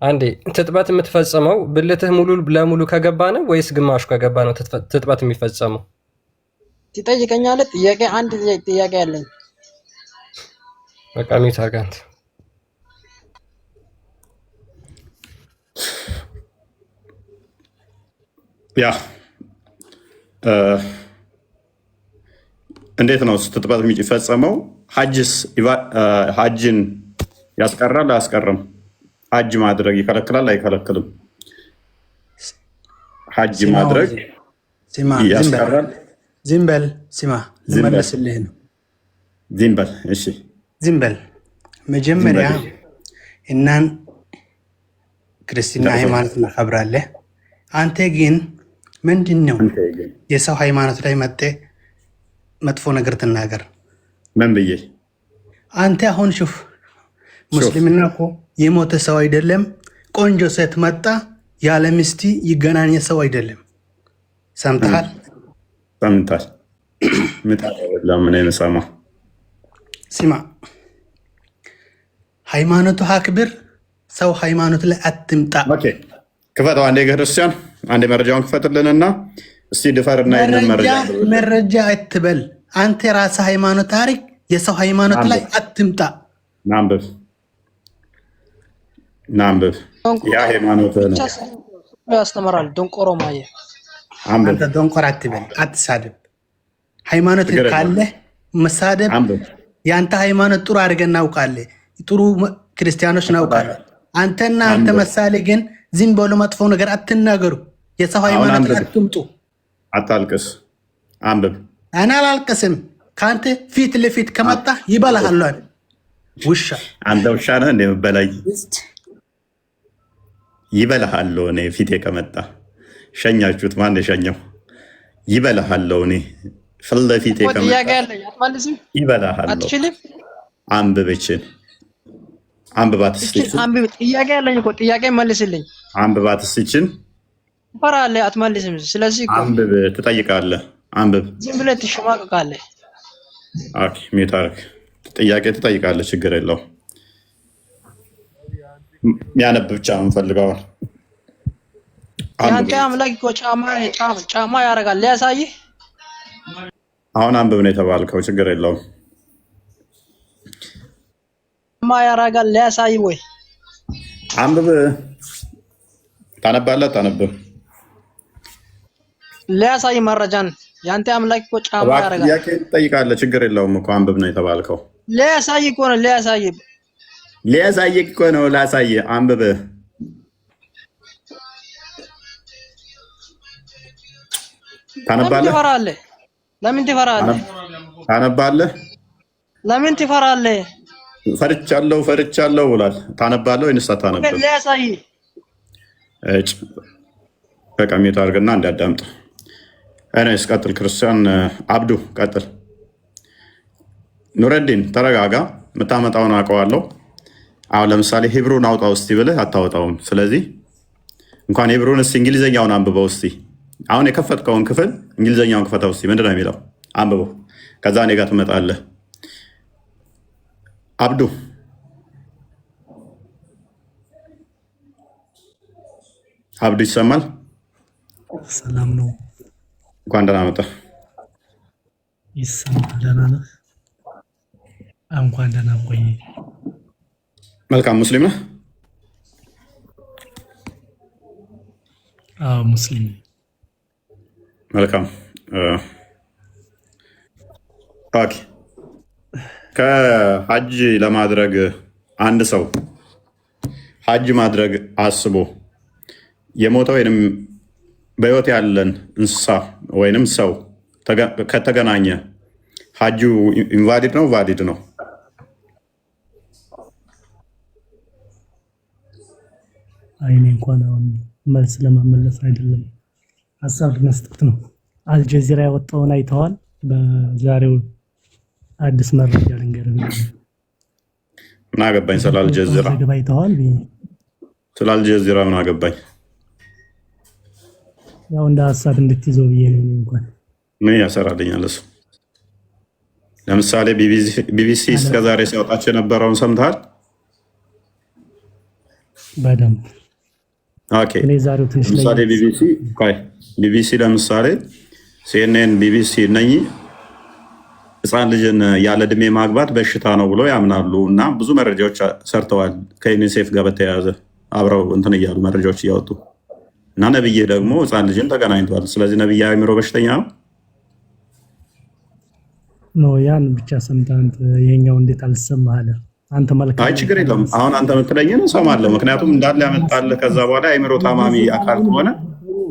አንዴ ትጥበት የምትፈጽመው ብልትህ ሙሉ ለሙሉ ከገባ ነው ወይስ ግማሹ ከገባ ነው ትጥበት የሚፈጸመው? ትጠይቀኛለህ? ጥያቄ አንድ ጥያቄ አለኝ። በቃ ሚውት አድርግ አንተ። ያ እንዴት ነው ትጥበት የሚፈጸመው? ሀጅን ያስቀራል አያስቀርም? ሀጅ ማድረግ ይከለክላል አይከለክልም? ሀጅ ማድረግ ያስቀራል? ዝም በል ስማ፣ ልመለስልህ ነው። ዝም በል እሺ፣ ዝም በል መጀመሪያ እናን ክርስትና ሃይማኖት እናከብራለህ። አንተ ግን ምንድን ነው የሰው ሃይማኖት ላይ መጤ መጥፎ ነገር ትናገር? ምን ብዬ? አንተ አሁን ሹፍ ሙስሊምና እኮ የሞተ ሰው አይደለም። ቆንጆ ሴት መጣ ያለ ሚስቲ ይገናኝ ሰው አይደለም። ሰምተሃል? ሰምታል? ምጣው ለምን አይነሳማ? ስማ፣ ሃይማኖቱ አክብር፣ ሰው ሃይማኖት ላይ አትምጣ። ኦኬ፣ ክፈተው አንዴ ክርስቲያን፣ አንዴ መረጃውን ክፈትልንና እስቲ ድፈርና ይሄንን መረጃ አትበል። አንተ ራስህ ሃይማኖት ታሪክ፣ የሰው ሃይማኖት ላይ አትምጣ። ናምብብ ያ ሃይማኖት ነው ያስተምራል። ደንቆሮ ማየ አንተ ደንቆሮ አትበል፣ አትሳደብ። ሃይማኖት ካለ መሳደብ ያንተ ሃይማኖት ጥሩ አድርገን እናውቃለን። ጥሩ ክርስቲያኖች እናውቃለን። አንተና አንተ መሳሌ ግን ዝም ብሎ መጥፎ ነገር አትናገሩ። የሰው ሃይማኖት አትምጡ። አታልቅስ፣ አንብብ። እኔ አላልቅስም። ከአንተ ፊት ለፊት ከመጣ ይበላሃል። ውሻ አንተ ውሻ ነህ እንደምበላይ ይበላሃል። እኔ ፊቴ ከመጣ ሸኛችሁት። ማን የሸኘው? ይበላሃል። እኔ ፊት ለፊቴ ከመጣ ይበላሃል። አንብብችን አንብባት እስኪ። ጥያቄ ያለኝ እኮ ጥያቄ መልስልኝ። አንብባት እስኪ። ፈራለህ አትመልስም። ስለዚህ አንብብ፣ ትጠይቃለህ። አንብብ። ዝም ብለህ ትሸማቀቃለህ። ኦኬ፣ ሚውት አድርግ። ጥያቄ ትጠይቃለህ፣ ችግር የለውም። ያነብ ብቻ ነው የምፈልገው። ያንተ አምላክ እኮ ጫማ ያደርጋል። ሊያሳይህ አሁን አንብብ ነው የተባልከው፣ ችግር የለውም። ጫማ ያደርጋል። ሊያሳይህ ወይ አንብብ። ታነባለህ? ታነብብ። ሊያሳይህ መረጃን። ያንተ አምላክ እኮ ጫማ ያደርጋል። ጥያቄ ትጠይቃለህ፣ ችግር የለውም እኮ። አንብብ ነው የተባልከው። ሊያሳይህ እኮ ነው። ሊያሳይህ እኮ ነው። ላሳይህ። አንብብ። ታነባለህ? ለምን ትፈራለህ? ታነባለህ? ለምን ትፈራለህ? ፈርቻለሁ ብሏል። ታነባለህ ወይንስ አታነብም? ሊያሳይህ በቃ ሚውት አድርግና እንዳዳምጥ። እኔስ ቀጥል። ክርስቲያን አብዱ ቀጥል። ኑረዲን ተረጋጋ። የምታመጣውን አውቀዋለሁ። አሁን ለምሳሌ ሂብሩን አውጣ ውስጥ ብልህ አታወጣውም። ስለዚህ እንኳን ሂብሩን እስኪ እንግሊዝኛውን አንብበው እስኪ። አሁን የከፈትከውን ክፍል እንግሊዝኛውን ክፈተው እስኪ። ምንድን ነው የሚለው? አንብበው። ከዛ እኔ ጋር ትመጣለህ። አብዱ ይሰማል? ሰላም ነው። እንኳን ደህና መጣህ። ይሰማል? ደህና ነህ? እንኳን ደህና ቆይ። መልካም። ሙስሊም ነህ? አዎ ሙስሊም። መልካም። ኦኬ። ከሀጅ ለማድረግ አንድ ሰው ሀጅ ማድረግ አስቦ የሞተ ወይንም በህይወት ያለን እንስሳ ወይንም ሰው ከተገናኘ ሀጁ ኢንቫሊድ ነው ቫሊድ ነው? አይኔ እንኳን አሁን መልስ ለመመለስ አይደለም ሀሳብ ለመስጠት ነው። አልጀዚራ ያወጣውን አይተዋል? በዛሬው አዲስ መረጃ ልንገርህ። ምን አገባኝ ስለ አልጀዚራ? ዘገባ አይተዋል? ስለ አልጀዚራ ምን አገባኝ? ያው እንደ ሀሳብ እንድትይዘው ብዬ ነው። እንኳን ምን ያሰራልኛል እሱ? ለምሳሌ ቢቢሲ እስከዛሬ ሲያወጣቸው የነበረውን ሰምተሃል? በደንብ ኦኬ። ለምሳሌ ቢቢሲ ለምሳሌ ሲኤንኤን፣ ቢቢሲ እነኚህ ህፃን ልጅን ያለ እድሜ ማግባት በሽታ ነው ብሎ ያምናሉ እና ብዙ መረጃዎች ሰርተዋል ከዩኒሴፍ ጋር በተያያዘ አብረው እንትን እያሉ መረጃዎች እያወጡ እና ነብይ ደግሞ ህፃን ልጅን ተገናኝቷል። ስለዚህ ነብይ አእምሮ በሽተኛ ነው ነው? ያን ብቻ ሰምተህ አንተ የኛው እንዴት አልሰማህ አለ? አንተ መልካም። አይ ችግር የለውም። አሁን አንተ የምትለኝን እሰማለሁ። ምክንያቱም እንዳለ ያመጣልህ ከዛ በኋላ አእምሮ ታማሚ አካል ከሆነ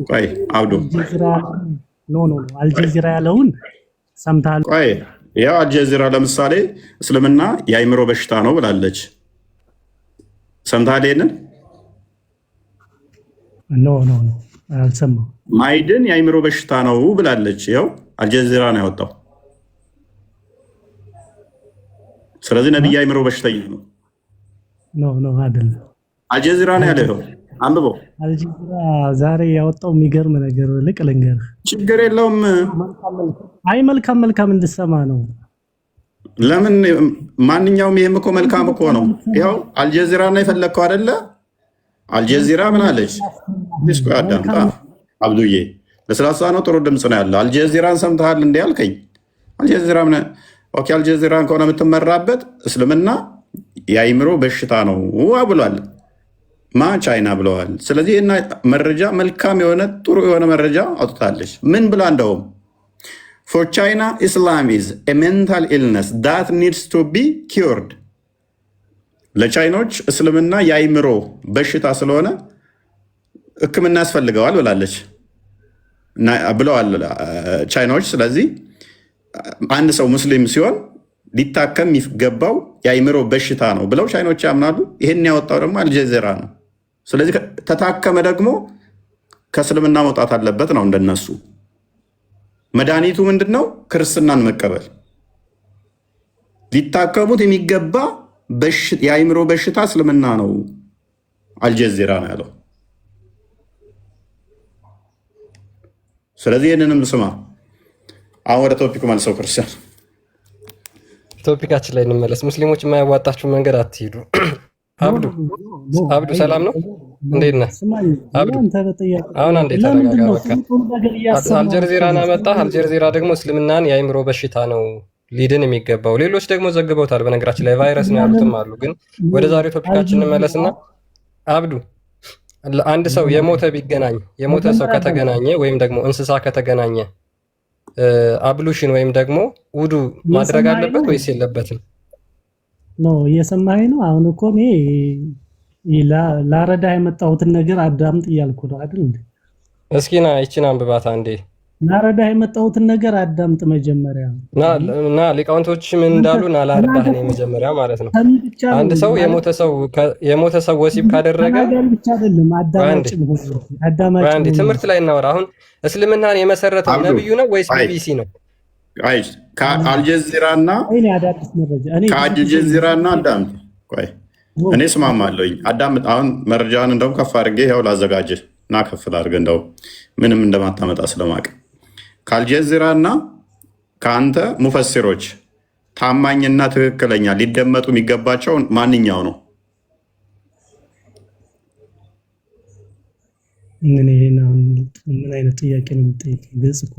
ቆይ አብዱ አልጀዚራ ያለውን ሰምተሃል? ቆይ ያው አልጀዚራ ለምሳሌ እስልምና የአእምሮ በሽታ ነው ብላለች። ሰምተሃል ይሄንን? ኖ አልሰማሁም። ማይድን የአእምሮ በሽታ ነው ብላለች። ያው አልጀዚራ ነው ያወጣው። ስለዚህ ነብይ የአእምሮ በሽተኛ ነው። ኖ አይደለም፣ አልጀዚራ ነው ያለው። አንብበው። አልጀዚራ ዛሬ ያወጣው የሚገርም ነገር ልንገርህ። ችግር የለውም። አይ መልካም እንድሰማ ነው። ለምን ማንኛውም ይሄም እኮ መልካም እኮ ነው። ያው አልጀዚራ ነው የፈለግከው አይደለ? አልጀዚራ ምን አለች? ዲስኮ አዳምጣ አብዱዬ። ለስላሳ ነው፣ ጥሩ ድምፅ ነው ያለው። አልጀዚራን ሰምተሃል እንዴ ያልከኝ? አልጀዚራ ምን ኦኬ። አልጀዚራን ከሆነ የምትመራበት እስልምና የአእምሮ በሽታ ነው ብሏል። ቻይና ብለዋል። ስለዚህ እና መረጃ መልካም የሆነ ጥሩ የሆነ መረጃ አውጥታለች። ምን ብላ እንደውም for China Islam is a mental illness that needs to be cured። ለቻይኖች እስልምና የአእምሮ በሽታ ስለሆነ ሕክምና ያስፈልገዋል ብላለች ብለዋል ቻይናዎች። ስለዚህ አንድ ሰው ሙስሊም ሲሆን ሊታከም የሚገባው የአእምሮ በሽታ ነው ብለው ቻይኖች ያምናሉ። ይህን ያወጣው ደግሞ አልጀዚራ ነው። ስለዚህ ተታከመ ደግሞ ከእስልምና መውጣት አለበት ነው እንደነሱ። መድኃኒቱ ምንድን ነው? ክርስትናን መቀበል። ሊታከሙት የሚገባ የአእምሮ በሽታ እስልምና ነው አልጀዚራ ነው ያለው። ስለዚህ ይህንንም ስማ። አሁን ወደ ቶፒኩ መልሰው ክርስቲያን፣ ቶፒካችን ላይ እንመለስ። ሙስሊሞች የማያዋጣችሁ መንገድ አትሂዱ። አብዱ ሰላም ነው? እንዴት ነህ አብዱ? አሁን አንዴ ተረጋጋ። በቃ አልጀዚራን አመጣህ። አልጀዚራ ደግሞ እስልምናን የአእምሮ በሽታ ነው ሊድን የሚገባው። ሌሎች ደግሞ ዘግበውታል። በነገራችን ላይ ቫይረስ ነው ያሉትም አሉ። ግን ወደ ዛሬው ቶፒካችን እንመለስና አብዱ፣ አንድ ሰው የሞተ ሰው ከተገናኘ ወይም ደግሞ እንስሳ ከተገናኘ አብሉሽን ወይም ደግሞ ውዱ ማድረግ አለበት ወይስ የለበትም? እየሰማኸኝ ነው? አሁን እኮ እኔ ላረዳ የመጣሁትን ነገር አዳምጥ እያልኩ ነው አይደል? እስኪ ና ይቺን አንብባት አንዴ። ላረዳ የመጣሁትን ነገር አዳምጥ መጀመሪያ። ና ሊቃውንቶች ምን እንዳሉ ና ላረዳህ ነው መጀመሪያ ማለት ነው። አንድ ሰው የሞተ ሰው ወሲብ ካደረገ ብቻ አይደለም አዳማጭ ትምህርት ላይ እናወራ። አሁን እስልምናን የመሰረተው ነብዩ ነው ወይስ ቢቢሲ ነው? ከአልጀዚራና አዳምጥ። ቆይ እኔ እስማማለሁኝ። አዳምጥ። አሁን መረጃን እንደውም ከፍ አድርጌ ያው ላዘጋጅህ እና ከፍ ላድርገህ እንደው ምንም እንደማታመጣ ስለማቅ ከአልጀዚራና ከአንተ ሙፈሲሮች ታማኝና ትክክለኛ ሊደመጡ የሚገባቸው ማንኛው ነው? ምን አይነት ጥያቄ ነው የምጠይቀኝ? ግልጽ እኮ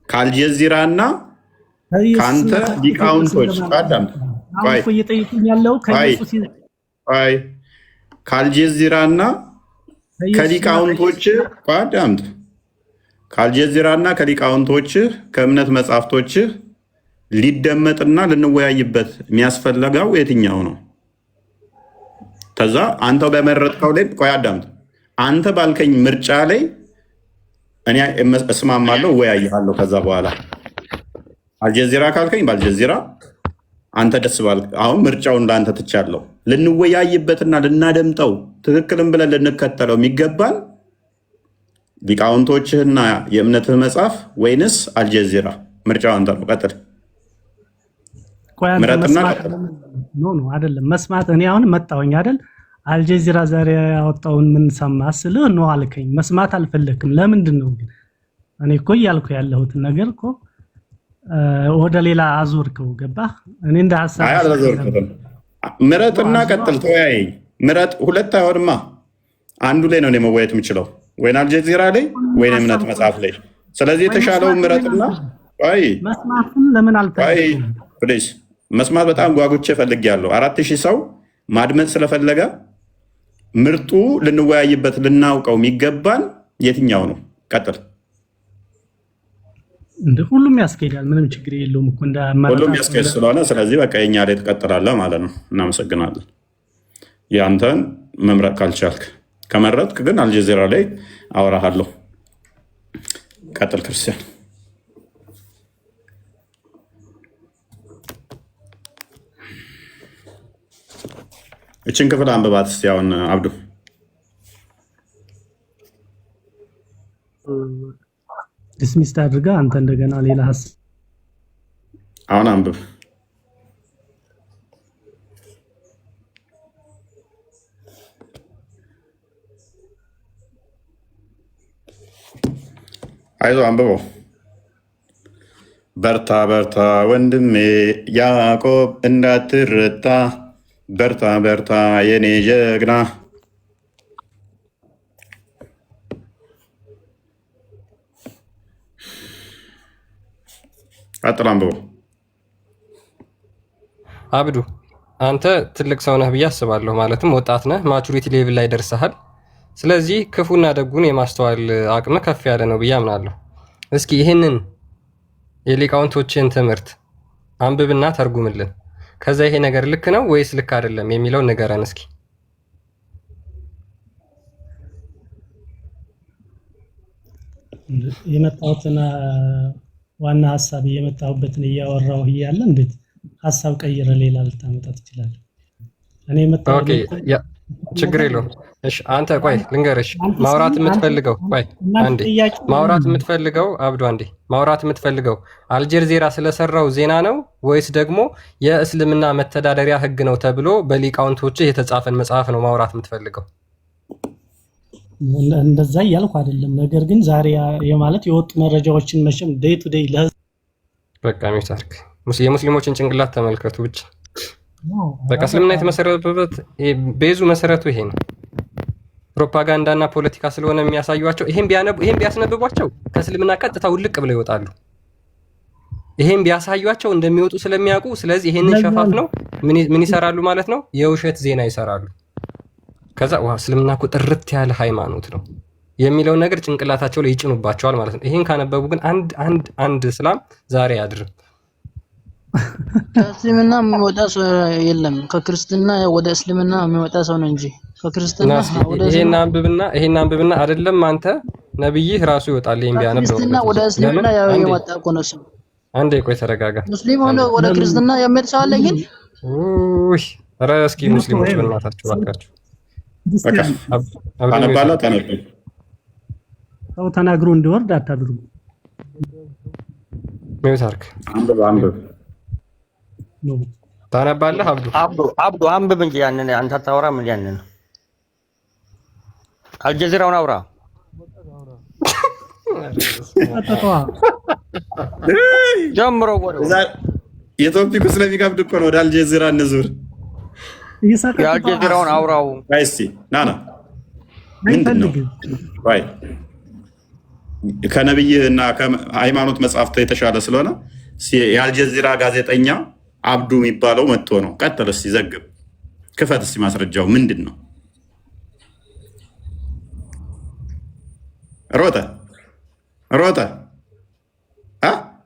ከአልጀዚራና ከአንተ ሊቃውንቶች ከአልጀዚራና ከሊቃውንቶች አዳምጥ። ከአልጀዚራና ከሊቃውንቶችህ ከእምነት መጽሐፍቶችህ ሊደመጥና ልንወያይበት የሚያስፈልገው የትኛው ነው? ከዛ አንተው በመረጥከው ላይ ቆይ አዳምጥ። አንተ ባልከኝ ምርጫ ላይ እኔ እስማማለሁ፣ እወያይሃለሁ። ከዛ በኋላ አልጀዚራ ካልከኝ በአልጀዚራ አንተ ደስ ባል። አሁን ምርጫውን ለአንተ ትቻለሁ። ልንወያይበትና ልናደምጠው ትክክልም ብለን ልንከተለው የሚገባን ሊቃውንቶችህና የእምነትህ መጽሐፍ ወይንስ አልጀዚራ? ምርጫው አንተ ነው። ቀጥል። ቆይ አንተ ምረጥና መስማት ቀጥል። ኖ አይደለም መስማት። እኔ አሁን መጣሁኝ አይደል? አልጀዚራ ዛሬ ያወጣውን ምን ሰማህ ስልህ ነው አልከኝ። መስማት አልፈለክም። ለምንድን ነው ግን? እኔ እኮ እያልኩ ያለሁትን ነገር እኮ ወደ ሌላ አዞርከው። ገባህ? እኔ እንደ ሐሳብ አላዞርኩትም። ምረጥና ቀጥል። ተወያየኝ። ምረጥ። ሁለት አይሆንማ። አንዱ ላይ ነው እኔ መወያየት የምችለው፣ ወይን አልጀዚራ ላይ ወይን እምነት መጽሐፍ ላይ። ስለዚህ የተሻለውን ምረጥና መስማትን ለምን አልፈለክም? ፕሊዝ መስማት በጣም ጓጉቼ ፈልጌያለሁ። 4000 ሰው ማድመጥ ስለፈለገ ምርጡ ልንወያይበት ልናውቀው የሚገባን የትኛው ነው? ቀጥል። እንደ ሁሉም ያስኬዳል፣ ምንም ችግር የለውም እኮ እንደ ሁሉም ያስኬድ ስለሆነ ስለዚህ በቃ የኛ ላይ ትቀጥላለህ ማለት ነው። እናመሰግናለን። ያንተን መምረጥ ካልቻልክ፣ ከመረጥክ ግን አልጀዚራ ላይ አወራሃለሁ። ቀጥል ክርስቲያን። እችን ክፍል አንብባት እስኪ አሁን አብዱ። ዲስሚስድ አድርጋ አንተ እንደገና ሌላ ሀሳብ አሁን አንብብ። አይዞህ አንብበው። በርታ በርታ ወንድሜ ያዕቆብ እንዳትረታ፣ በርታ በርታ የኔ ጀግና። ቀጥል አንብበው። አብዱ አንተ ትልቅ ሰው ነህ ብዬ አስባለሁ። ማለትም ወጣት ነህ፣ ማቹሪቲ ሌቭል ላይ ደርሰሃል። ስለዚህ ክፉና ደጉን የማስተዋል አቅም ከፍ ያለ ነው ብዬ አምናለሁ። እስኪ ይህንን የሊቃውንቶችን ትምህርት አንብብና ተርጉምልን። ከዛ ይሄ ነገር ልክ ነው ወይስ ልክ አይደለም የሚለውን ንገረን እስኪ። የመጣሁትን ዋና ሀሳብ የመጣሁበትን እያወራሁ እያለ እንዴት ሀሳብ ቀይረ ሌላ ልታመጣ ትችላለህ? እኔ ኦኬ ችግር የለውም። እሺ አንተ ቆይ ልንገርሽ፣ ማውራት የምትፈልገው ቆይ አንዴ ማውራት የምትፈልገው አብዱ አንዴ ማውራት የምትፈልገው አልጀዚራ ስለሰራው ዜና ነው ወይስ ደግሞ የእስልምና መተዳደሪያ ሕግ ነው ተብሎ በሊቃውንቶች የተጻፈን መጽሐፍ ነው ማውራት የምትፈልገው? እንደዛ እያልኩ አይደለም። ነገር ግን ዛሬ የማለት የወጡ መረጃዎችን መቼም ዴይ ቱ ዴይ በቃ ሚታርክ የሙስሊሞችን ጭንቅላት ተመልከቱ ብቻ። በቃ እስልምና የተመሰረተበት ቤዙ መሰረቱ ይሄ ነው። ፕሮፓጋንዳና ፖለቲካ ስለሆነ የሚያሳዩቸው ይሄን ቢያስነብቧቸው ከእስልምና ቀጥታ ውልቅ ብለው ይወጣሉ። ይሄን ቢያሳዩቸው እንደሚወጡ ስለሚያውቁ፣ ስለዚህ ይሄንን ሸፋፍ ነው ምን ይሰራሉ ማለት ነው? የውሸት ዜና ይሰራሉ። ከዛ እስልምና እኮ ጥርት ያለ ሃይማኖት ነው የሚለውን ነገር ጭንቅላታቸው ላይ ይጭኑባቸዋል ማለት ነው። ይሄን ካነበቡ ግን አንድ እስላም ዛሬ አያድርም። ከእስልምና የሚወጣ ሰው የለም። ከክርስትና ወደ እስልምና የሚወጣ ሰው ነው እንጂ ከክርስትና ወደ ይሄን አንብብና አይደለም አንተ ነብይህ ራሱ ይወጣል። ይሄን ቢያነብ ነው ክርስትና ወደ እስልምና የወጣ እኮ ነው ሰው። አንዴ ቆይ ተረጋጋ። ሙስሊም ሆኖ ወደ ክርስትና የሚሄድ ሰው አለ ግን ኧረ እስኪ ሙስሊሞች በእናታችሁ እባካችሁ ሰው ተናግሮ እንዲወርድ አታድርጉ። ሚውታርክ አንብብ ታነባለህ። አብዱ አንብብ እንጂ ያንን አንተ አታወራም። ያንን አልጀዚራውን አውራ። ጀምሮ የቶፒኩ ስለሚከብድ እኮ ነው። ወደ አልጀዚራ እንዙር። የአልጀዚራውን አውራው። እስኪ ናና ምንድን ነው ከነብይህ እና ከሃይማኖት መጽሐፍት የተሻለ ስለሆነ የአልጀዚራ ጋዜጠኛ አብዱ የሚባለው መጥቶ ነው። ቀጥል እስኪ ዘግብ፣ ክፈት እስኪ ማስረጃው ምንድን ነው? ሮጠ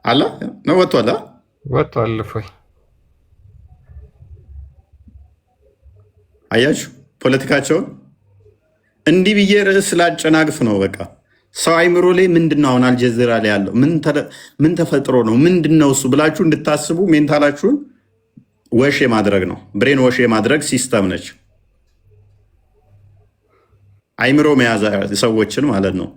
አለ ነው ወጥቷል። እፎይ አያችሁ ፖለቲካቸውን እንዲህ ብዬ ርዕስ ስላጨናግፍ ነው። በቃ ሰው አይምሮ ላይ ምንድን ነው አሁን አልጀዚራ ላይ ያለው ምን ተፈጥሮ ነው ምንድን ነው እሱ ብላችሁ እንድታስቡ ሜንታላችሁን ወሽ የማድረግ ነው። ብሬን ወሽ የማድረግ ሲስተም ነች። አይምሮ መያዝ ሰዎችን ማለት ነው።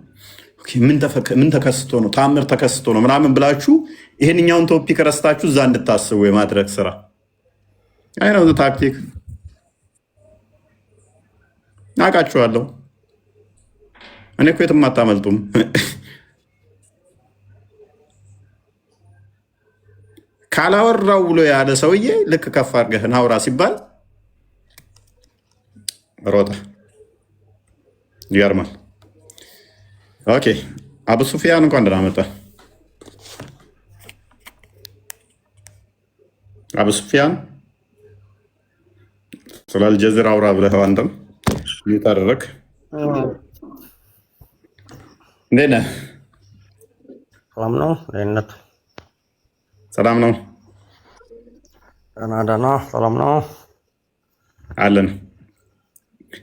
ምን ተከስቶ ነው ታምር ተከስቶ ነው ምናምን ብላችሁ ይሄንኛውን ቶፒክ ረስታችሁ እዛ እንድታስቡ የማድረግ ስራ አይነው ታክቲክ አውቃችኋለሁ። እኔ እኮ የትም አታመልጡም። ካላወራው ብሎ ያለ ሰውዬ ልክ ከፍ አድርገህ ናውራ ሲባል ሮጠ። ይገርማል። ኦኬ አቡ ሱፊያን እንኳን ደህና መጣ። አቡ ሱፊያን ስለ አልጀዚራ አውራ ብለህ አንተም ይታረክ። እንዴት ነህ? ሰላም ነው። ለእናት ሰላም ነው። ደህና ሰላም ነው አለን።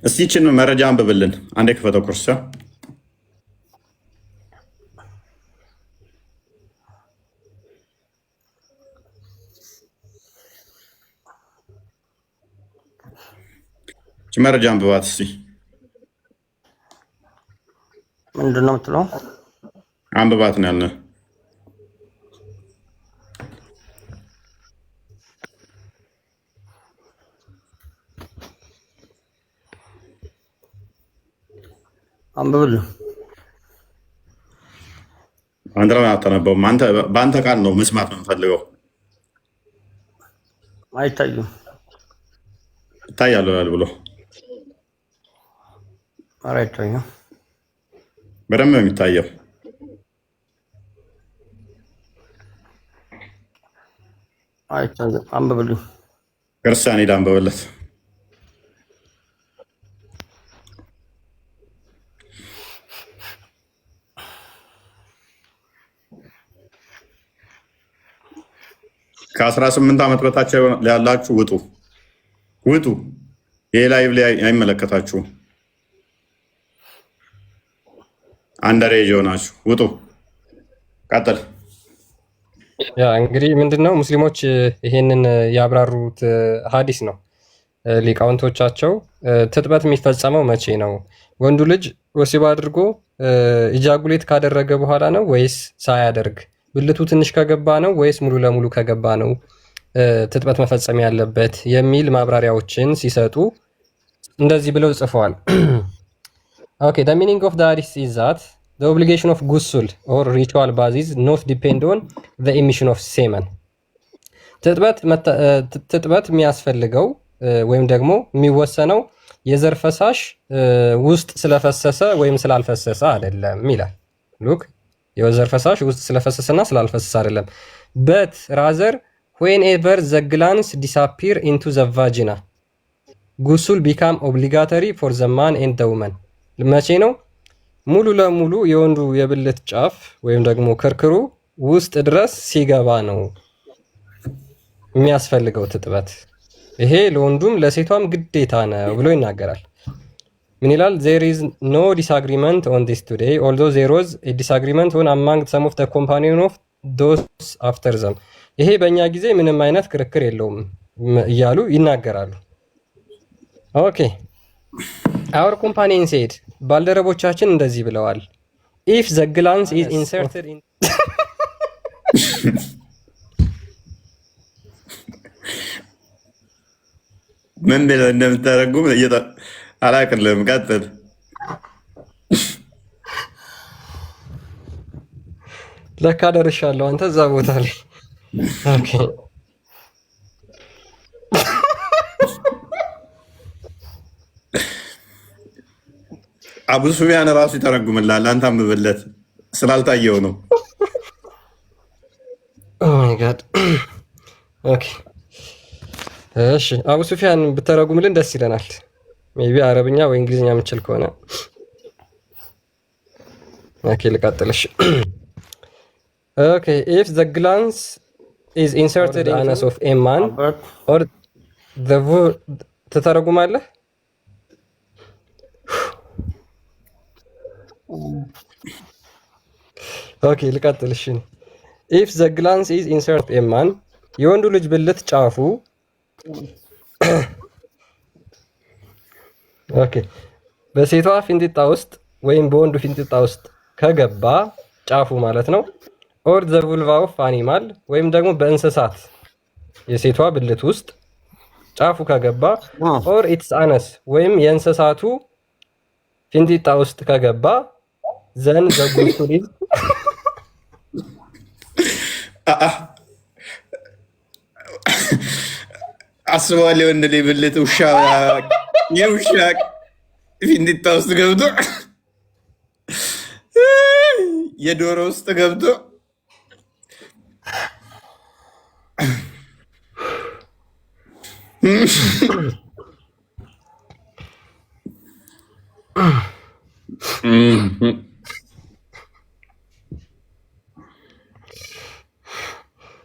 እስቲ ይህችን መረጃ አንብብልን አንዴ። ክፈተው ኩርሳ መረጃ አንብባት እስቲ። ምንድን ነው የምትለው? አንብባት ነው ያልነህ። አንብብልህ። አንተ ለምን አታነበውም? አንተ በአንተ ቃል ነው መስማት ነው የምፈልገው። አይታዩም። ይታያል ብሎ ኧረ አይታዩም። በደንብ ነው የሚታየው። አይታዩም። አንብብልኝ። ክርስቲያን ሄዳ አንብብለት። ከ18 ዓመት በታች ያላችሁ ውጡ። ይሄ ላይቭ ላይ አይመለከታችሁም። አንደሬጅ ሆናችሁ ውጡ። ቀጥል። ያ እንግዲህ ምንድነው ሙስሊሞች ይሄንን ያብራሩት ሀዲስ ነው። ሊቃውንቶቻቸው ትጥበት የሚፈጸመው መቼ ነው? ወንዱ ልጅ ወሲብ አድርጎ ኢጃጉሌት ካደረገ በኋላ ነው ወይስ ሳያደርግ? ብልቱ ትንሽ ከገባ ነው ወይስ ሙሉ ለሙሉ ከገባ ነው ትጥበት መፈጸም ያለበት? የሚል ማብራሪያዎችን ሲሰጡ እንደዚህ ብለው ጽፈዋል። Okay, the meaning of the hadith is that the obligation of ghusl or ritual bath is not depend on the emission of semen. ትጥበት የሚያስፈልገው ወይም ደግሞ የሚወሰነው የዘር ፈሳሽ ውስጥ ስለፈሰሰ ወይም ስላልፈሰሰ አይደለም ይላል። ሉክ የዘር ፈሳሽ ውስጥ ስለፈሰሰና ስላልፈሰሰ አይደለም። but rather whenever the glands disappear into the vagina ghusl become obligatory for the man and the woman. መቼ ነው? ሙሉ ለሙሉ የወንዱ የብልት ጫፍ ወይም ደግሞ ክርክሩ ውስጥ ድረስ ሲገባ ነው የሚያስፈልገው ትጥበት። ይሄ ለወንዱም ለሴቷም ግዴታ ነው ብሎ ይናገራል። ምን ይላል? there is no disagreement on this today although there was a disagreement on among some of the companions of those after them. ይሄ በእኛ ጊዜ ምንም አይነት ክርክር የለውም እያሉ ይናገራሉ። ኦኬ our companion said ባልደረቦቻችን እንደዚህ ብለዋል። if the glance is inserted in ምን ብለህ እንደምታደርጉም አላውቅልህም። ቀጥል። ለካ ደርሻለሁ አንተ እዛ ቦታ ላይ። ኦኬ አቡ ሱፊያን ራሱ ይተረጉምላል። አንተ አንብብለት ስላልታየው ነው። ኦ ማይ ጋድ። ኦኬ እሺ፣ አቡ ሱፊያን ብተረጉምልን ደስ ይለናል። ሜቢ አረብኛ ወይ እንግሊዝኛ የምችል ከሆነ ኦኬ፣ ልቀጥልሽ። ኦኬ if the glance is inserted in the anus of a man or the ትተረጉማለህ? ኦኬ ልቀጥልሽ። if the glance is inserted in a man የወንዱ ልጅ ብልት ጫፉ ኦኬ በሴቷ ፊንጢጣ ውስጥ ወይም በወንዱ ፊንጢጣ ውስጥ ከገባ ጫፉ ማለት ነው። ኦር ዘ vulva of animal ወይም ደግሞ በእንስሳት የሴቷ ብልት ውስጥ ጫፉ ከገባ ኦር ኢትስ አነስ ወይም የእንስሳቱ ፊንጢጣ ውስጥ ከገባ ዘን ዘጉቱሊዝ አስበዋለሁ ወንድ ልጅ ብልት ውሻ የውሻ ፊንጢጣ ውስጥ ገብቶ የዶሮ ውስጥ ገብቶ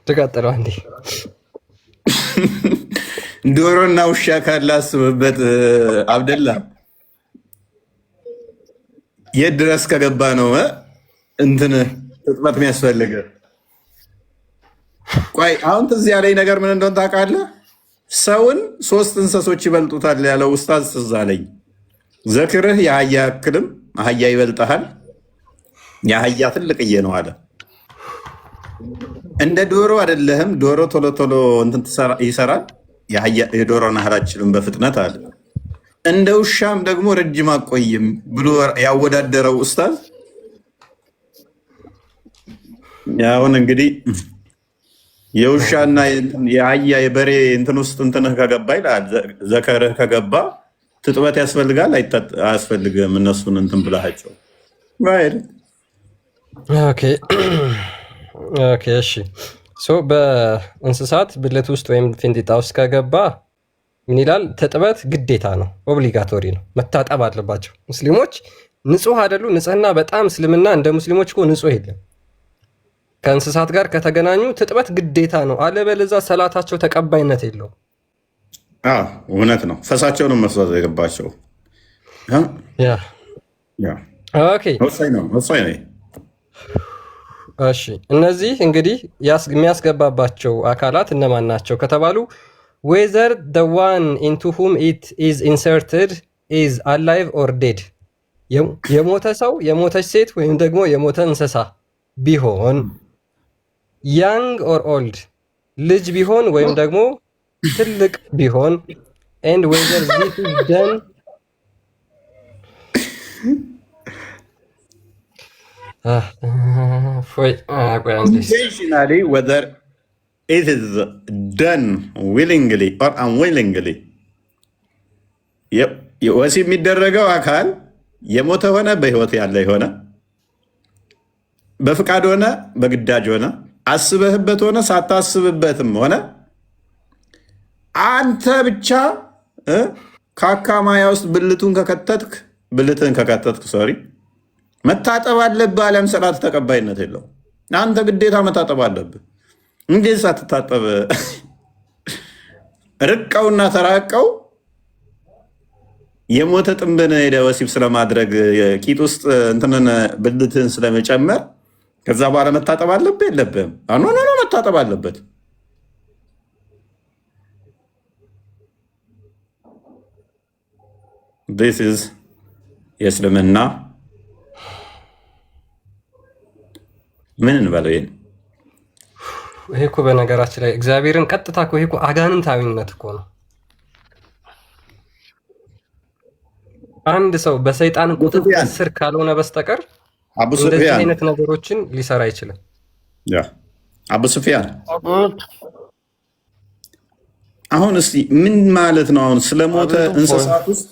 ተቀጥለው እንዴ ዶሮና ውሻ ካለ አስብበት አብደላ። የት ድረስ ከገባ ነው እንትን ጥጥበት የሚያስፈልግ? ቆይ አሁን ትዝ ያለኝ ነገር ምን እንደሆነ ታውቃለህ? ሰውን 3 እንስሶች ይበልጡታል ያለው ኡስታዝ ትዝ አለኝ። ዘክርህ የአህያ ያክልም አህያ ይበልጥሃል፣ የአህያ ትልቅዬ ነው አለ። እንደ ዶሮ አይደለህም፣ ዶሮ ቶሎ ቶሎ እንትን ይሰራል፣ የዶሮን ያህል አትችልም በፍጥነት አለ። እንደ ውሻም ደግሞ ረጅም አቆይም ብሎ ያወዳደረው ኡስታዝ። ያውን እንግዲህ የውሻና የአህያ የበሬ እንትን ውስጥ እንትንህ ከገባ ይላል፣ ዘከርህ ከገባ ትጥበት ያስፈልጋል አያስፈልግም? እነሱን እንትን ብላቸው። ኦኬ እሺ። በእንስሳት ብልት ውስጥ ወይም ፊንጢጣ ውስጥ ከገባ ምን ይላል? ትጥበት ግዴታ ነው፣ ኦብሊጋቶሪ ነው፣ መታጠብ አለባቸው። ሙስሊሞች ንጹህ አይደሉ? ንጽህና በጣም እስልምና እንደ ሙስሊሞች እኮ ንጹህ የለም። ከእንስሳት ጋር ከተገናኙ ትጥበት ግዴታ ነው፣ አለበለዚያ ሰላታቸው ተቀባይነት የለውም። እውነት ነው። ፈሳቸውንም መስዋዕት የገባቸው ወሳኝ ነው። እሺ እነዚህ እንግዲህ የሚያስገባባቸው አካላት እነማን ናቸው ከተባሉ ዌዘር the one into whom it is inserted is alive or dead የሞተ ሰው፣ የሞተች ሴት ወይም ደግሞ የሞተ እንስሳ ቢሆን፣ young or old ልጅ ቢሆን ወይም ደግሞ ትልቅ ቢሆን and whether this is done intentionally, whether it is done willingly or unwillingly ወሲብ የሚደረገው አካል የሞተ ሆነ በህይወት ያለ የሆነ በፍቃድ ሆነ በግዳጅ ሆነ አስበህበት ሆነ ሳታስብበትም ሆነ አንተ ብቻ ካካማያ ውስጥ ብልትህን ከከተትክ መታጠብ አለብህ። አለም ሰላት ተቀባይነት የለው። አንተ ግዴታ መታጠብ አለብህ። እንዴት ሳትታጠብ ርቀውና ተራቀው የሞተ ጥንብን ሄደ ወሲብ ስለማድረግ ቂጥ ውስጥ እንትንን ብልትህን ስለመጨመር ከዛ በኋላ መታጠብ አለብህ የለብህም? ኖ መታጠብ አለበት። This is የእስልምና ምን እንበለው? ይሄ እኮ በነገራችን ላይ እግዚአብሔርን ቀጥታ እኮ ይሄ እኮ አጋንንታዊነት እኮ ነው። አንድ ሰው በሰይጣን ቁጥጥር ስር ካልሆነ በስተቀር እንደዚህ አይነት ነገሮችን ሊሰራ አይችልም። አቡ ሱፊያን አሁን እስቲ ምን ማለት ነው? አሁን ስለሞተ እንስሳት ውስጥ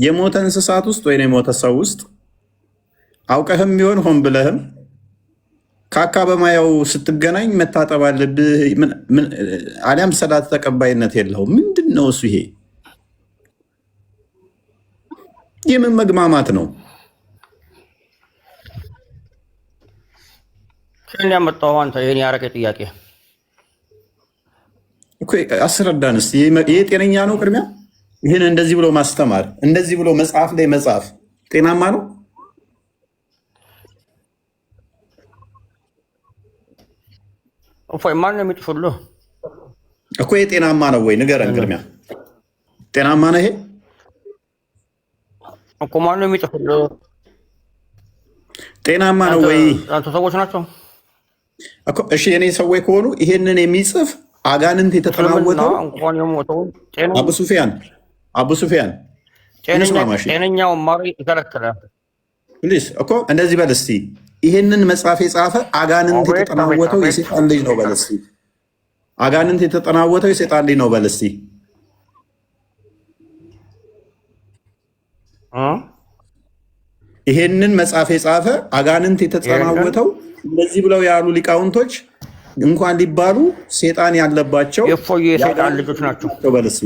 የሞተ እንስሳት ውስጥ ወይ የሞተ ሰው ውስጥ አውቀህም ቢሆን ሆን ብለህም ካካ በማያው ስትገናኝ መታጠብ አለብህ፣ አሊያም ሰላት ተቀባይነት የለውም። ምንድን ነው እሱ? ይሄ የምን መግማማት ነው? ከእኔ ያመጣው አንተ ይሄን ያረቀ ጥያቄ እኮ አስረዳን እስቲ። ይሄ ጤነኛ ነው? ቅድሚያ ይህን እንደዚህ ብሎ ማስተማር፣ እንደዚህ ብሎ መጽሐፍ ላይ መጽሐፍ ጤናማ ነው? እፎይ ማን ነው የሚጥፉልህ እኮ? ይሄ ጤናማ ነው ወይ ንገረን። ቅድሚያ ጤናማ ነው ይሄ? እኮ ማን ነው የሚጥፉልህ? ጤናማ ነው ወይ? አንተ ሰዎች ናቸው እኮ እሺ፣ የኔ ሰዎች ከሆኑ ይሄንን የሚጽፍ አጋንንት የተጠናወተው አቡ ሱፊያን ጤነኛው ማሪ ይከለክላል። ፕሊዝ እኮ እንደዚህ በል እስቲ። ይሄንን መጽሐፍ የጻፈ አጋንንት የተጠናወተው የሴጣን ልጅ ነው በል እስቲ። አጋንንት የተጠናወተው የሴጣን ልጅ ነው በል እስቲ። ይሄንን መጽሐፍ የጻፈ አጋንንት የተጠናወተው እንደዚህ ብለው ያሉ ሊቃውንቶች እንኳን ሊባሉ ሴጣን ያለባቸው የሴጣን ልጆች ናቸው በል እስቲ።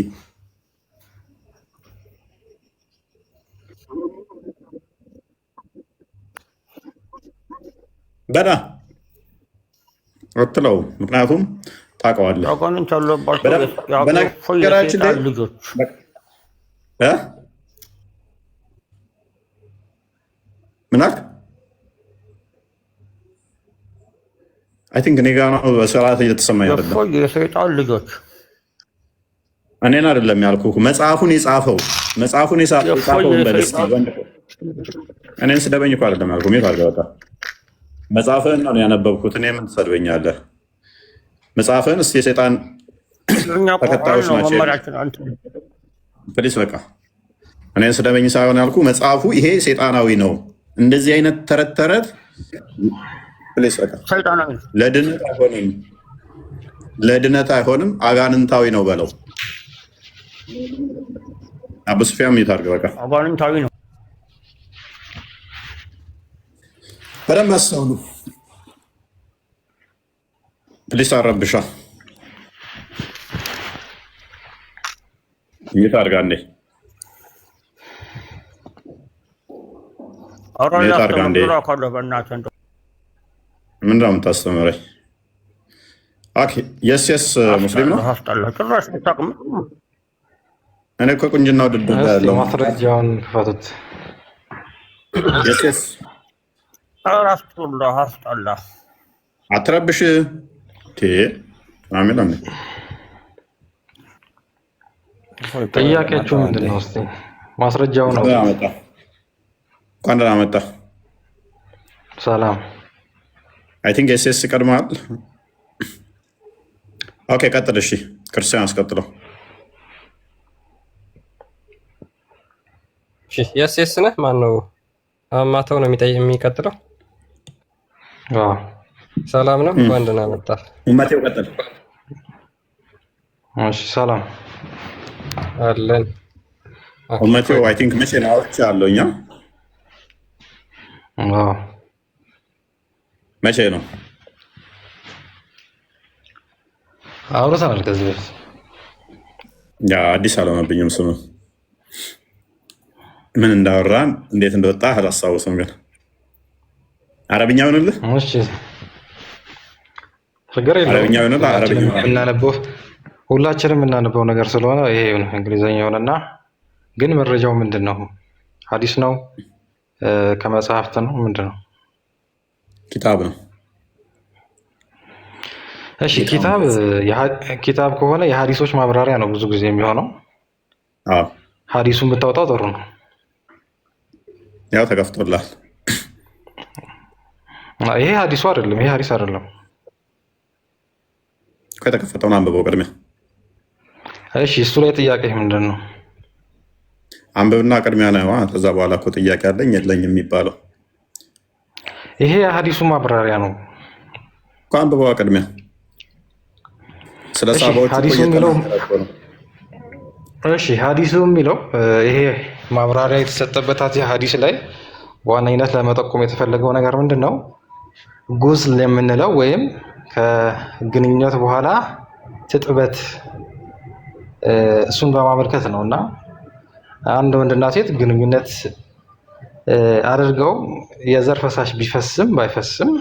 በዳ አትለው፣ ምክንያቱም ታውቀዋለህ። በነገራችን ላይ ምን አልክ? አይ ቲንክ እኔ ጋር ነው በስርዓት እየተሰማኝ አይደለም። የሰይጣን ልጆች እኔን አይደለም ያልኩህ፣ መጽሐፉን የጻፈው እኔን ስደበኝ እኮ አይደለም ያልኩህ። ሜት አድርገህ በቃ መጽሐፍህን ነው ያነበብኩት። እኔ ምን ትሰድበኛለህ? መጽሐፍህን እስኪ የሰይጣን ተከታዮች ናቸው ፕሊስ በቃ እኔን ስደበኝ ሳይሆን ያልኩህ መጽሐፉ ይሄ ሰይጣናዊ ነው። እንደዚህ አይነት ተረት ተረት ፕሊስ በቃ ለድነት አይሆንም፣ አጋንንታዊ ነው በለው። አቡ ሱፊያን ሜት አድርገህ በቃ አጋንንታዊ ነው። በደንብ አስተውሉ ፕሊስ። አረብሻ ሜት አድርጋ እንዴ ምንድን ነው የምታስተምረኝ? የስ ሙስሊም ነው። እኔ እኮ ቁንጅና ውድድር ያለው ማስረጃውን ክፈቱት። የስ አትረብሽ ሚል ጥያቄያችሁ ምንድን ነው? እስኪ ማስረጃው ነው። እንኳን ደህና መጣ። ሰላም። አይ ቲንክ ኤስኤስ ይቀድማል። ኦኬ ቀጥል። እሺ ክርስቲያን አስቀጥለው። ኤስኤስ ነህ? ማን ነው? አማተው ነው የሚቀጥለው። ሰላም ነው። እንኳን ደህና መጣ። ኡመቴው ቀጥል። እሺ ሰላም አለን። ኡመቴው አይ ቲንክ መቼ ነው አውርቻለሁ እኛ መቼ ነው አውርተናል ከዚህ በፊት። ያ አዲስ አልሆነብኝም ስሙ። ምን እንዳወራን እንዴት እንደወጣ አላስታውስም፣ ግን አረብኛ ሆነልህ? እሺ ችግር የለውም። አረብኛ ሆነልህ? አረብኛ እናነበው ሁላችንም እናነበው ነገር ስለሆነ ይሄ እንግሊዘኛ ሆነና፣ ግን መረጃው ምንድን ነው? ሐዲስ ነው? ከመጽሐፍት ነው? ምንድን ነው? ኪታብ ነው። እሺ ኪታብ ከሆነ የሐዲሶች ማብራሪያ ነው ብዙ ጊዜ የሚሆነው። አዎ ሐዲሱን ብታወጣው ጥሩ ነው። ያው ተከፍቶላል። ይሄ ሐዲሱ አይደለም፣ ይሄ ሐዲስ አይደለም። ከተከፈተውን አንብበው ቅድሚያ። እሺ እሱ ላይ ጥያቄ ምንድን ነው? አንብብና ቅድሚያ ነው። ከዛ በኋላ እኮ ጥያቄ አለኝ የለኝም የሚባለው። ይሄ የሐዲሱ ማብራሪያ ነው እኮ አንብበዋ ቅድሚያ። ስለ ሳባዎች ሐዲሱ የሚለው ይሄ ማብራሪያ የተሰጠበት ሐዲስ ላይ በዋነኝነት ለመጠቆም የተፈለገው ነገር ምንድን ነው? ጉስል የምንለው ወይም ከግንኙነት በኋላ ትጥበት፣ እሱን በማመልከት ነው። እና አንድ ወንድና ሴት ግንኙነት አድርገው የዘር ፈሳሽ ቢፈስም ባይፈስም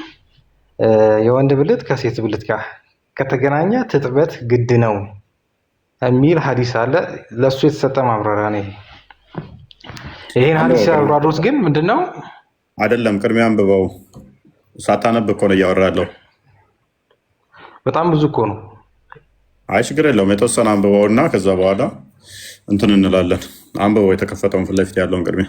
የወንድ ብልት ከሴት ብልት ጋር ከተገናኘ ትጥበት ግድ ነው የሚል ሐዲስ አለ። ለሱ የተሰጠ ማብራሪያ ነው። ይሄን ሐዲስ ያብራሩት ግን ምንድነው? አይደለም ቅድሚያ አንብበው። ሳታነብ እኮ ነው እያወራለሁ። በጣም ብዙ እኮ ነው። አይ ችግር የለውም። የተወሰነ አንብበው እና ከዛ በኋላ እንትን እንላለን። አንብበው የተከፈተውን ፊት ለፊት ያለውን ቅድሚያ።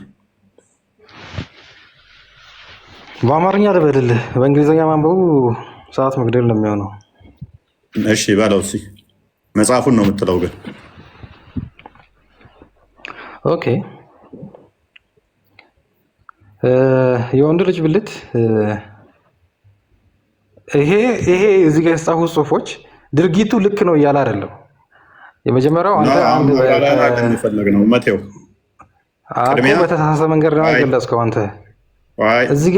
በአማርኛ ልበልልህ፣ በእንግሊዝኛ ማንበቡ ሰዓት መግደል ነው የሚሆነው። እሺ በለው እስኪ መጽሐፉን ነው የምትለው ግን። ኦኬ የወንድ ልጅ ብልት ይሄ እዚህ ጋር የተጻፉ ጽሁፎች ድርጊቱ ልክ ነው እያለ አይደለም። የመጀመሪያው አንድ የሚፈልግ ነው መቴው በተሳሳተ መንገድ ነው የገለጽከው አንተ። እዚህ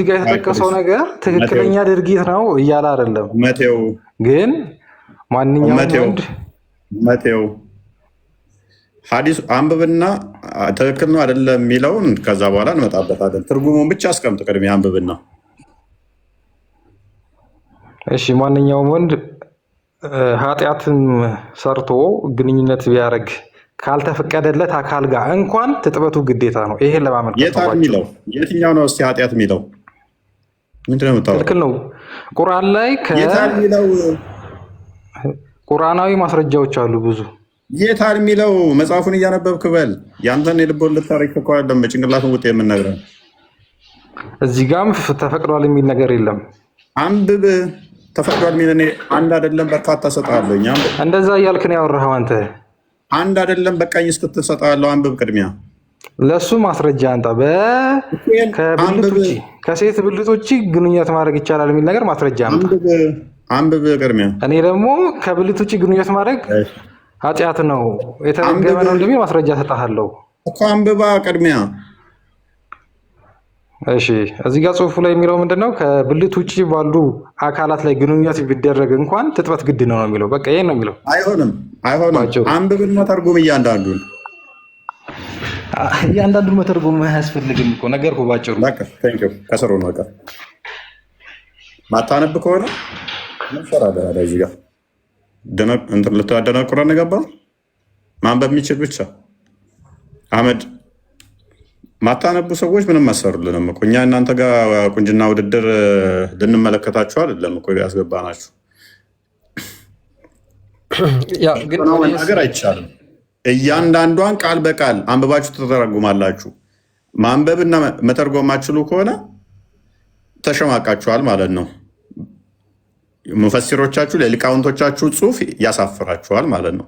ጋር የተጠቀሰው ነገር ትክክለኛ ድርጊት ነው እያለ አይደለም። መቴው ግን ማንኛውም ወንድ መቴው ሐዲስ አንብብና ትክክል ነው አይደለም የሚለውን ከዛ በኋላ እንመጣበታለን። ትርጉሙን ብቻ አስቀምጥ ቅድሚያ አንብብና። እሺ ማንኛውም ወንድ ኃጢአትም ሰርቶ ግንኙነት ቢያደርግ ካልተፈቀደለት አካል ጋር እንኳን ትጥበቱ ግዴታ ነው። ይሄን ለማመልከት ነው። የትኛው ነው እስቲ ኃጢአት የሚለው ምንድነው የምታወራው? ትክክል ነው። ቁርአን ላይ ቁርአናዊ ማስረጃዎች አሉ ብዙ። የታል የሚለው መጽሐፉን እያነበብክ በል። ያንተን የልብ ወለድ ታሪክ እኮ አይደለም በጭንቅላቱን ውጤ የምንነግረን። እዚህ ጋም ተፈቅዷል የሚል ነገር የለም። አንብብ። ተፈቅዷል የሚል እኔ አንድ አይደለም በርካታ እሰጥሃለሁ። እንደዛ እያልክ ነው ያወራኸው አንተ። አንድ አይደለም በቃኝ እስክትል እሰጥሃለሁ። አንብብ ቅድሚያ። ለሱ ማስረጃ አንጣ። ከሴት ብልት ውጭ ግንኙነት ማድረግ ይቻላል የሚል ነገር ማስረጃ አንጣ። አንብብ ቅድሚያ። እኔ ደግሞ ከብልት ውጭ ግንኙነት ማድረግ ኃጢአት ነው የተረገመ ነው እንደሚል ማስረጃ ሰጣለሁ እኮ። አንብባ ቅድሚያ። እሺ እዚህ ጋር ጽሁፉ ላይ የሚለው ምንድነው? ከብልት ውጭ ባሉ አካላት ላይ ግንኙነት ቢደረግ እንኳን ትጥበት ግድ ነው የሚለው። በቃ ይሄን ነው የሚለው። አይሆንም። አንብብና ተርጉም። እያንዳንዱን መተርጎም አያስፈልግም እኮ ነገርኩህ ባጭሩ። ከስሩ ነው በቃ። ማታነብ ከሆነ ምንሰራለህ እዚህ ጋር ልታደናቁረን ገባ። ማንበብ የሚችል ብቻ አህመድ። ማታነቡ ሰዎች ምንም አሰሩልንም እኮ እኛ እናንተ ጋር ቁንጅና ውድድር ልንመለከታችሁ አይደለም እኮ ያስገባናችሁ። መናገር አይቻልም። እያንዳንዷን ቃል በቃል አንብባችሁ ተተረጉማላችሁ። ማንበብና መተርጎም ማችሉ ከሆነ ተሸማቃችኋል ማለት ነው። ሙፈሲሮቻችሁ ለሊቃውንቶቻችሁ ጽሁፍ ያሳፍራችኋል ማለት ነው።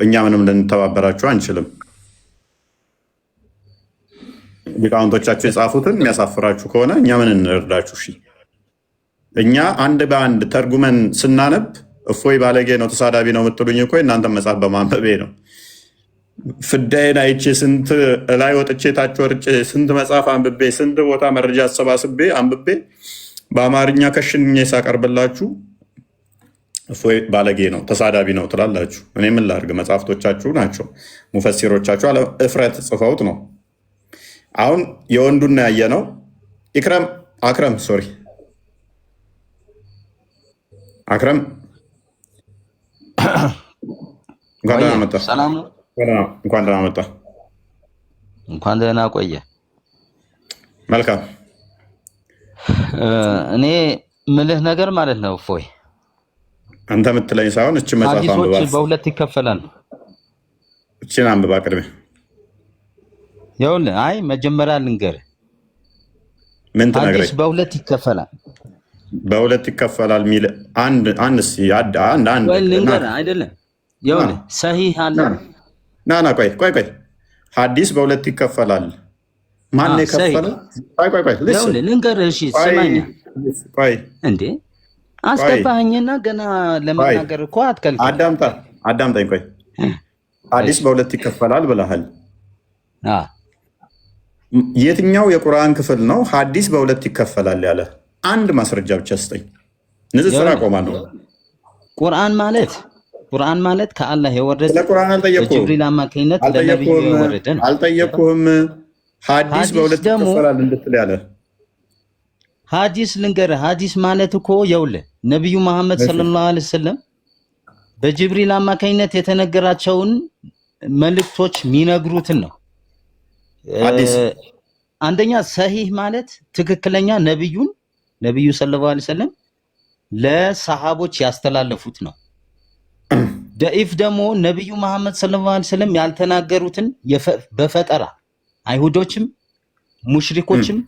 እኛ ምንም ልንተባበራችሁ አንችልም። ሊቃውንቶቻችሁ የጻፉትን የሚያሳፍራችሁ ከሆነ እኛ ምን እንርዳችሁ? እሺ እኛ አንድ በአንድ ተርጉመን ስናነብ እፎይ ባለጌ ነው ተሳዳቢ ነው የምትሉኝ እኮ እናንተ መጽሐፍ በማንበቤ ነው። ፍዳዬን አይቼ ስንት ላይ ወጥቼ ታች ወርጬ ስንት መጽሐፍ አንብቤ ስንት ቦታ መረጃ አሰባስቤ አንብቤ በአማርኛ ከሽኜ ሳቀርብላችሁ እፎይ ባለጌ ነው ተሳዳቢ ነው ትላላችሁ። እኔ ምን ላድርግ? መጽሐፍቶቻችሁ ናቸው። ሙፈሲሮቻችሁ አለ እፍረት ጽፈውት ነው። አሁን የወንዱና ያየ ነው። አክረም እንኳን ደህና መጣ። እንኳን ደህና መጣ። እንኳን ደህና ቆየ። መልካም። እኔ ምልህ ነገር ማለት ነው እፎይ፣ አንተ የምትለኝ ሳይሆን እቺ መጽሐፍ አንብባ። በሁለት ይከፈላል። እቺን አንብባ ቅድሜ። ይኸውልህ፣ አይ መጀመሪያ ልንገርህ። ምን ትነግረኝ? በሁለት ይከፈላል። በሁለት ይከፈላል ሚል አንድ ልንገርህ አይደለም። ይኸውልህ ሰሂህ አለ። ና ቆይ ሐዲስ በሁለት ይከፈላል። ማን የከፈለ? ቆይ ልንገርህ። እሺ ስማኝ። እንዴ አስገባኸኝና ገና ለመናገር እኮ አትከልክል። አዳምጠኝ። ቆይ ሐዲስ በሁለት ይከፈላል ብለሃል። የትኛው የቁርአን ክፍል ነው ሐዲስ በሁለት ይከፈላል ያለ? አንድ ማስረጃ ብቻ ስጠኝ። ንጽጽር አቆማለሁ። ቁርአን ማለት ከአላህ የወረደ በጅብሪል አማካኝነት ለነብዩ የወረደ ነው። አልጠየቅኩህም። ሐዲስ በሁለት ይከፈላል እንድትል ያለ ሐዲስ ልንገርህ። ሐዲስ ማለት እኮ ይኸውልህ ነብዩ መሐመድ ሰለላሁ ዐለይሂ ወሰለም በጅብሪል አማካኝነት የተነገራቸውን መልእክቶች የሚነግሩትን ነው። አንደኛ ሰሂህ ማለት ትክክለኛ ነብዩ ሰለላሁ ዐለይሂ ወሰለም ለሰሃቦች ያስተላለፉት ነው። ደኢፍ ደግሞ ነብዩ መሐመድ ሰለላሁ ዐለይሂ ወሰለም ያልተናገሩትን በፈጠራ አይሁዶችም ሙሽሪኮችም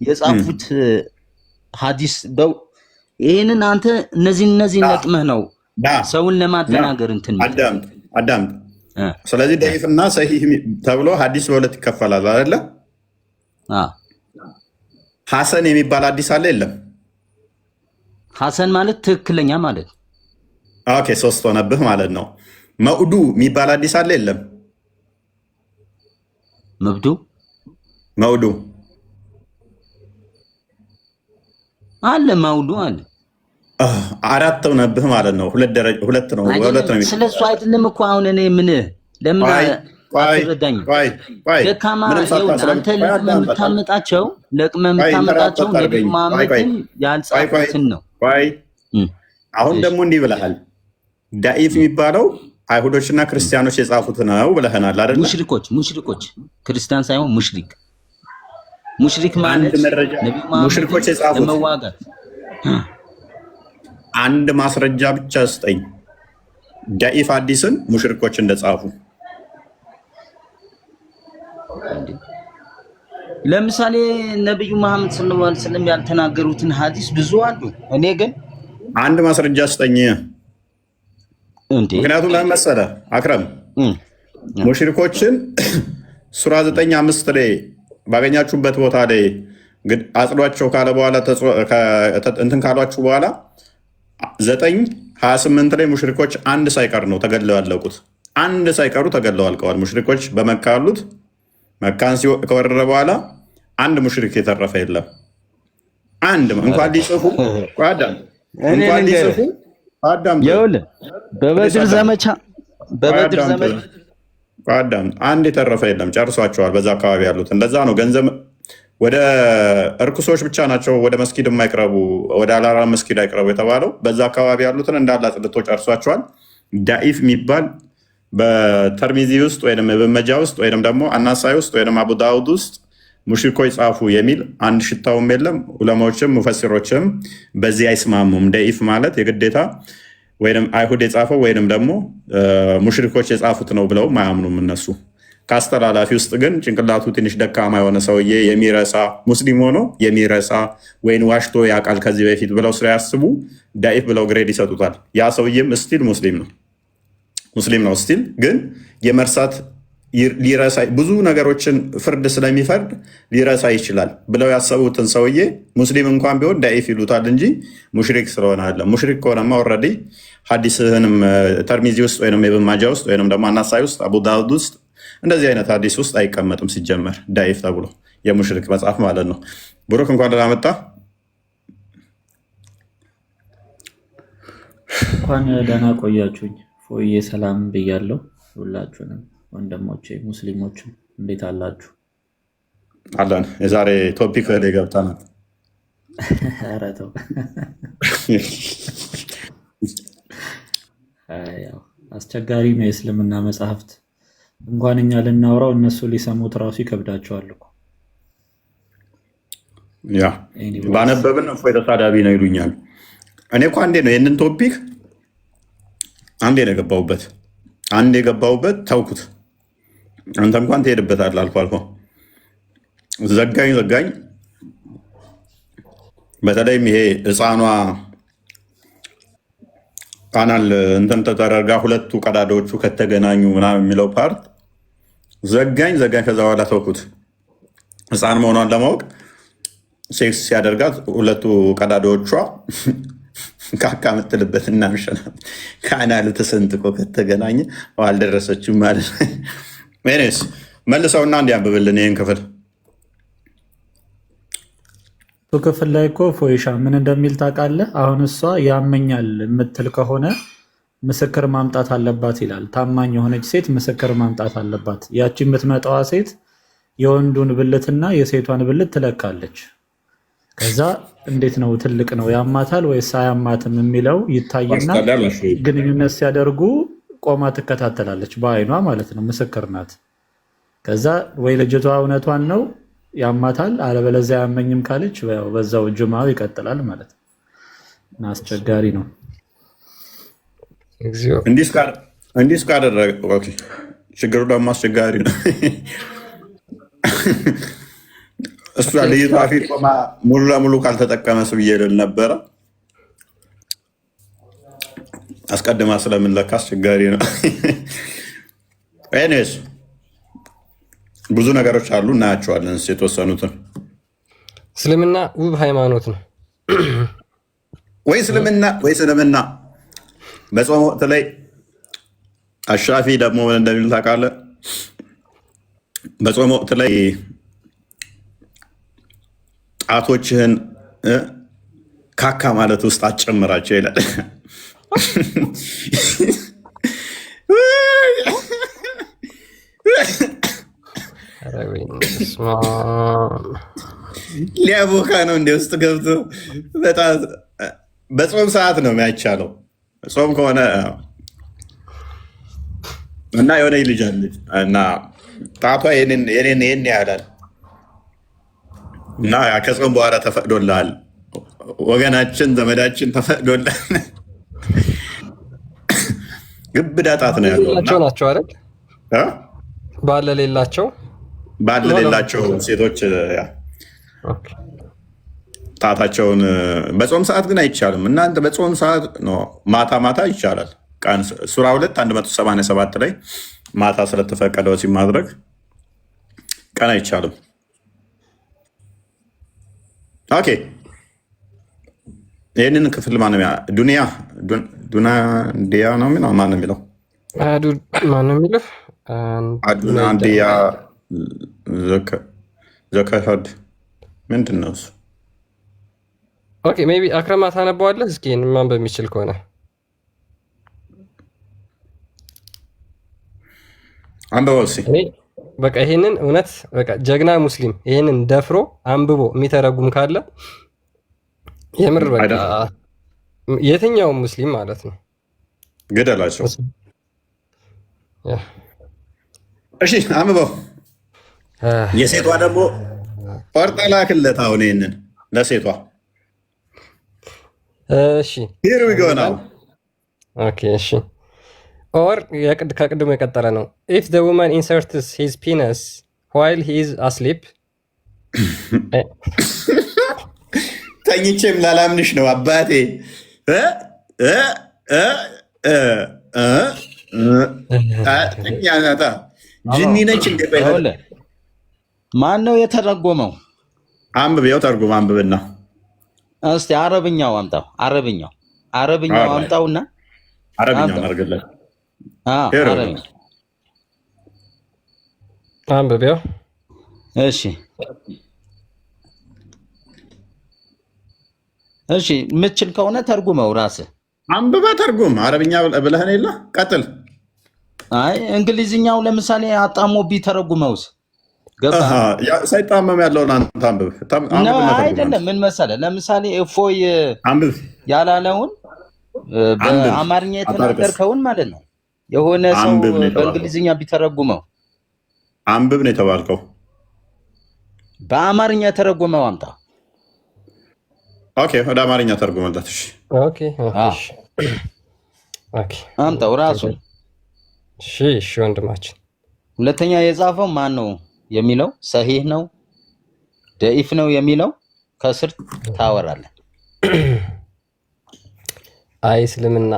የጻፉት ሐዲስ ይሄንን አንተ እነዚህ ነቅመህ ነው ሰውን ለማደናገር እንትን አዳምጥ። ስለዚህ ደኢፍና ሰሂህ ተብሎ ሐዲስ በሁለት ይከፈላል አይደለ? ሐሰን የሚባል ሐዲስ አለ የለም? ሐሰን ማለት ትክክለኛ ማለት። ኦኬ 3 ሆነብህ ማለት ነው። መውዱ የሚባል ሐዲስ አለ የለም? መውዱ አለ መውዱ አለ። 4 ሆነብህ ማለት ነው። ሁለት ነው። ስለሱ አይደለም እኮ አሁን እኔ ለምን አትረዳኝ? ደካማ አንተ ለቅመህ የምታመጣቸው ነብዩ መሐመድን ያልጻፉትን ነው። አሁን ደግሞ እንዲህ ብለሃል። ዳኢፍ የሚባለው አይሁዶችና ክርስቲያኖች የጻፉት ነው ብለህናል አይደል? ሙሽሪኮች ክርስቲያን ሳይሆን ሙሽሪክ ማለት ሙሽሪኮች የጻፉት ለመዋጋት አንድ ማስረጃ ብቻ ስጠኝ። ዳኢፍ ሐዲስን ሙሽሪኮች እንደጻፉ ለምሳሌ ነብዩ መሐመድ ሰለላሁ ዐለይሂ ወሰለም ያልተናገሩትን ሐዲስ ብዙ አሉ። እኔ ግን አንድ ማስረጃ ስጠኝ። ምክንያቱም ለምን መሰለህ አክረም ሙሽሪኮችን ሱራ 9:5 ላይ ባገኛችሁበት ቦታ ላይ አጽዷቸው ካለ በኋላ እንትን ካሏችሁ በኋላ 9:28 ላይ ሙሽሪኮች አንድ ሳይቀር ነው ተገድለው ያለቁት። አንድ ሳይቀሩ ተገድለው አልቀዋል። ሙሽሪኮች በመካ ያሉት መካን ከወረረ በኋላ አንድ ሙሽሪክ የተረፈ የለም። አንድ እንኳን ሊጽፉ በበድር ዘመቻ አንድ የተረፈ የለም። ጨርሷቸዋል በዛ አካባቢ ያሉት። እንደዛ ነው። ገንዘብ ወደ እርኩሶች ብቻ ናቸው ወደ መስጊድ የማይቅረቡ፣ ወደ አላራ መስጊድ አይቅረቡ የተባለው በዛ አካባቢ ያሉትን እንዳለ አጽድቶ ጨርሷቸዋል። ዳኢፍ የሚባል በተርሚዚ ውስጥ ወይም በመጃ ውስጥ ወይም ደግሞ አናሳይ ውስጥ ወይም አቡ ዳውድ ውስጥ ሙሽሪኮች ጻፉ የሚል አንድ ሽታውም የለም። ዑለማዎችም ሙፈሲሮችም በዚህ አይስማሙም። ደኢፍ ማለት የግዴታ ወይም አይሁድ የጻፈው ወይም ደግሞ ሙሽሪኮች የጻፉት ነው ብለው አያምኑም እነሱ። ከአስተላላፊ ውስጥ ግን ጭንቅላቱ ትንሽ ደካማ የሆነ ሰውዬ የሚረሳ ሙስሊም ሆኖ የሚረሳ ወይም ዋሽቶ ያውቃል ከዚህ በፊት ብለው ስለያስቡ ዳኢፍ ብለው ግሬድ ይሰጡታል። ያ ሰውዬም ስቲል ሙስሊም ነው ስቲል ግን የመርሳት ሊረሳ ብዙ ነገሮችን ፍርድ ስለሚፈርድ ሊረሳ ይችላል ብለው ያሰቡትን ሰውዬ ሙስሊም እንኳን ቢሆን ዳኢፍ ይሉታል እንጂ ሙሽሪክ ስለሆነ አለ። ሙሽሪክ ከሆነማ ኦልሬዲ ሐዲስህንም ተርሚዚ ውስጥ ወይም ኢብን ማጃ ውስጥ ወይም ደግሞ አናሳይ ውስጥ አቡ ዳውድ ውስጥ እንደዚህ አይነት ሐዲስ ውስጥ አይቀመጥም ሲጀመር ዳኢፍ ተብሎ የሙሽሪክ መጽሐፍ ማለት ነው። ብሩክ እንኳን ደህና መጣ። እንኳን ደህና ቆያችሁኝ። ፎዬ ሰላም ብያለሁ። ሁላችሁንም ወንድሞቼ ሙስሊሞችም እንዴት አላችሁ? አለን። የዛሬ ቶፒክ ላይ ገብተናል። ኧረ ተው። አስቸጋሪ ነው የእስልምና መጽሐፍት። እንኳን እኛ ልናወራው እነሱ ሊሰሙት ራሱ ይከብዳቸዋል እኮ። ያ ባነበብን እፎይ ተሳዳቢ ነው ይሉኛል። እኔ እኮ አንዴ ነው ይህንን ቶፒክ አንዴ ነው የገባሁበት ተውኩት። አንተ እንኳን ትሄድበታለህ አልፎ አልፎ። ዘጋኝ። በተለይም ይሄ ህፃኗ ቃናል እንትን ተደረጋ ሁለቱ ቀዳዳዎቹ ከተገናኙ ምናምን የሚለው ፓርት ዘጋኝ። ከዛ በኋላ ተውኩት። ህፃን መሆኗን ለማወቅ ሴክስ ሲያደርጋት ሁለቱ ቀዳዳዎቿ ካካ ምትልበት እና ምሸናት ካናል ተሰንጥቆ ከተገናኘ አልደረሰችም ማለት ነው። ሜኔስ መልሰውና እንዲያንብብልን ይህን ክፍል ክፍል ላይ እኮ ፎይሻ ምን እንደሚል ታውቃለህ? አሁን እሷ ያመኛል የምትል ከሆነ ምስክር ማምጣት አለባት ይላል። ታማኝ የሆነች ሴት ምስክር ማምጣት አለባት። ያቺ የምትመጣዋ ሴት የወንዱን ብልትና የሴቷን ብልት ትለካለች። ከዛ እንዴት ነው ትልቅ ነው ያማታል ወይስ አያማትም የሚለው ይታይና ግንኙነት ሲያደርጉ ቆማ ትከታተላለች፣ በአይኗ ማለት ነው። ምስክር ናት። ከዛ ወይ ልጅቷ እውነቷን ነው ያማታል፣ አለበለዚያ ያመኝም ካለች በዛው ጅማው ይቀጥላል ማለት ነው። እና አስቸጋሪ ነው። እንዲህ እስካደረገ ችግሩ ደግሞ አስቸጋሪ ነው። እሷ ልይቷ ፊት ቆማ ሙሉ ለሙሉ ካልተጠቀመስ ብዬ ልል ነበረ። አስቀድማ ስለምንለካ አስቸጋሪ ነው። ኤኒዌይስ ብዙ ነገሮች አሉ፣ እናያቸዋለን የተወሰኑትን። እስልምና ውብ ሃይማኖት ነው ወይ እስልምና በጾም ወቅት ላይ አሻፊ ደግሞ ምን እንደሚል ታውቃለህ? በጾም ወቅት ላይ ጣቶችህን ካካ ማለት ውስጥ አትጨምራቸው ይላል። ሊያቦካ ነው እንደ ውስጥ ገብቶ በጣም በጾም ሰዓት ነው የሚያቻለው። ጾም ከሆነ እና የሆነ ልጅ አለች እና ጣቷ ይህን ያህላል እና ከጾም በኋላ ተፈቅዶልሃል ወገናችን ዘመዳችን ተፈቅዶልሃል። ግብዳ ጣት ነው ያለው ናቸው አይደል? ባለሌላቸው ሴቶች ጣታቸውን በጾም ሰዓት ግን አይቻልም። እናንተ በጾም ሰዓት ነው፣ ማታ ይቻላል። ቀን ሱራ 2 ላይ ማታ ስለተፈቀደ ወሲብ ማድረግ ቀን አይቻልም። ኦኬ ይህንን ክፍል ማነው ዱንያ ነው የሚለው? ማነው የሚለው? ዱንያ ዘከድ ምንድን ነው እሱ? ኦኬ ሜይ ቢ አክረማ ታነበዋለህ? እስኪ ማን በሚችል ከሆነ አንበበው እስኪ። በቃ ይሄንን እውነት በቃ ጀግና ሙስሊም ይሄንን ደፍሮ አንብቦ የሚተረጉም ካለ የምር በቃ የትኛውም ሙስሊም ማለት ነው ግደላቸው። እሺ አንብበው። የሴቷ ደግሞ ቆርጠ ላክለት። አሁን ይሄንን ለሴቷ እሺ ሂር ዊ ጎ ናው። ኦኬ እሺ ኦር ከቅድሙ የቀጠለ ነው። ኢፍ ዘ ውመን ኢንሰርትስ ሂዝ ፒነስ ዋይል ሂ ኢዝ አስሊፕ። ተኝቼም ላላምንሽ ነው አባቴ። ጅኒ ነች። ማን ነው የተረጎመው? አንብቤው ተርጉም አንብብና እስቲ አረብኛው አምጣው። አረብኛው አምጣውና አረብኛው አርግለት። አንብቤው። እሺ ምችል ከሆነ ተርጉመው ራስህ አንብባ ተርጉም። አረብኛ ብለህን የለ ቀጥል። አይ እንግሊዝኛው ለምሳሌ አጣሞ ቢተረጉመውስ ገባ? ሳይጣመም ያለውን አንተ አንብብ። አይደለም ምን መሰለህ፣ ለምሳሌ እፎይ ያላለውን በአማርኛ የተናገርከውን ማለት ነው የሆነ ሰው በእንግሊዝኛ ቢተረጉመው። አንብብ ነው የተባልከው። በአማርኛ የተረጎመው አምጣ። ኦኬ ወደ አማርኛ ተርጉመለት። እሺ ኦኬ አምጣው ራሱ። እሺ ወንድማችን። ሁለተኛ የጻፈው ማን ነው የሚለው ሰሂህ ነው ደኢፍ ነው የሚለው ከስር ታወራለህ። አይ እስልምና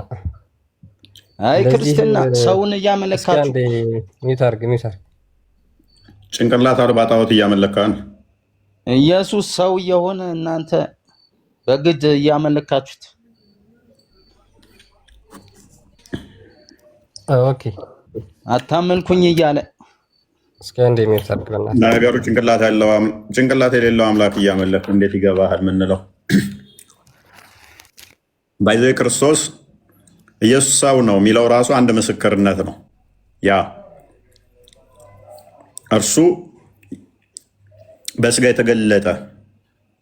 አይ ክርስትና ሰውን እያመለካችሁ ሚታርግ ጭንቅላት አልባ ጣዖት እያመለካን ኢየሱስ ሰው የሆነ እናንተ በግድ እያመለካችሁት። ኦኬ አታመልኩኝ እያለ እስኪ አንዴ ሚታርግ በእናትህ ነገሩ ጭንቅላት የሌለው አምላክ እያመለክ እንዴት ይገባሃል? ምንለው ባይዘ ክርስቶስ ኢየሱስ ሰው ነው የሚለው ራሱ አንድ ምስክርነት ነው። ያ እርሱ በስጋ የተገለጠ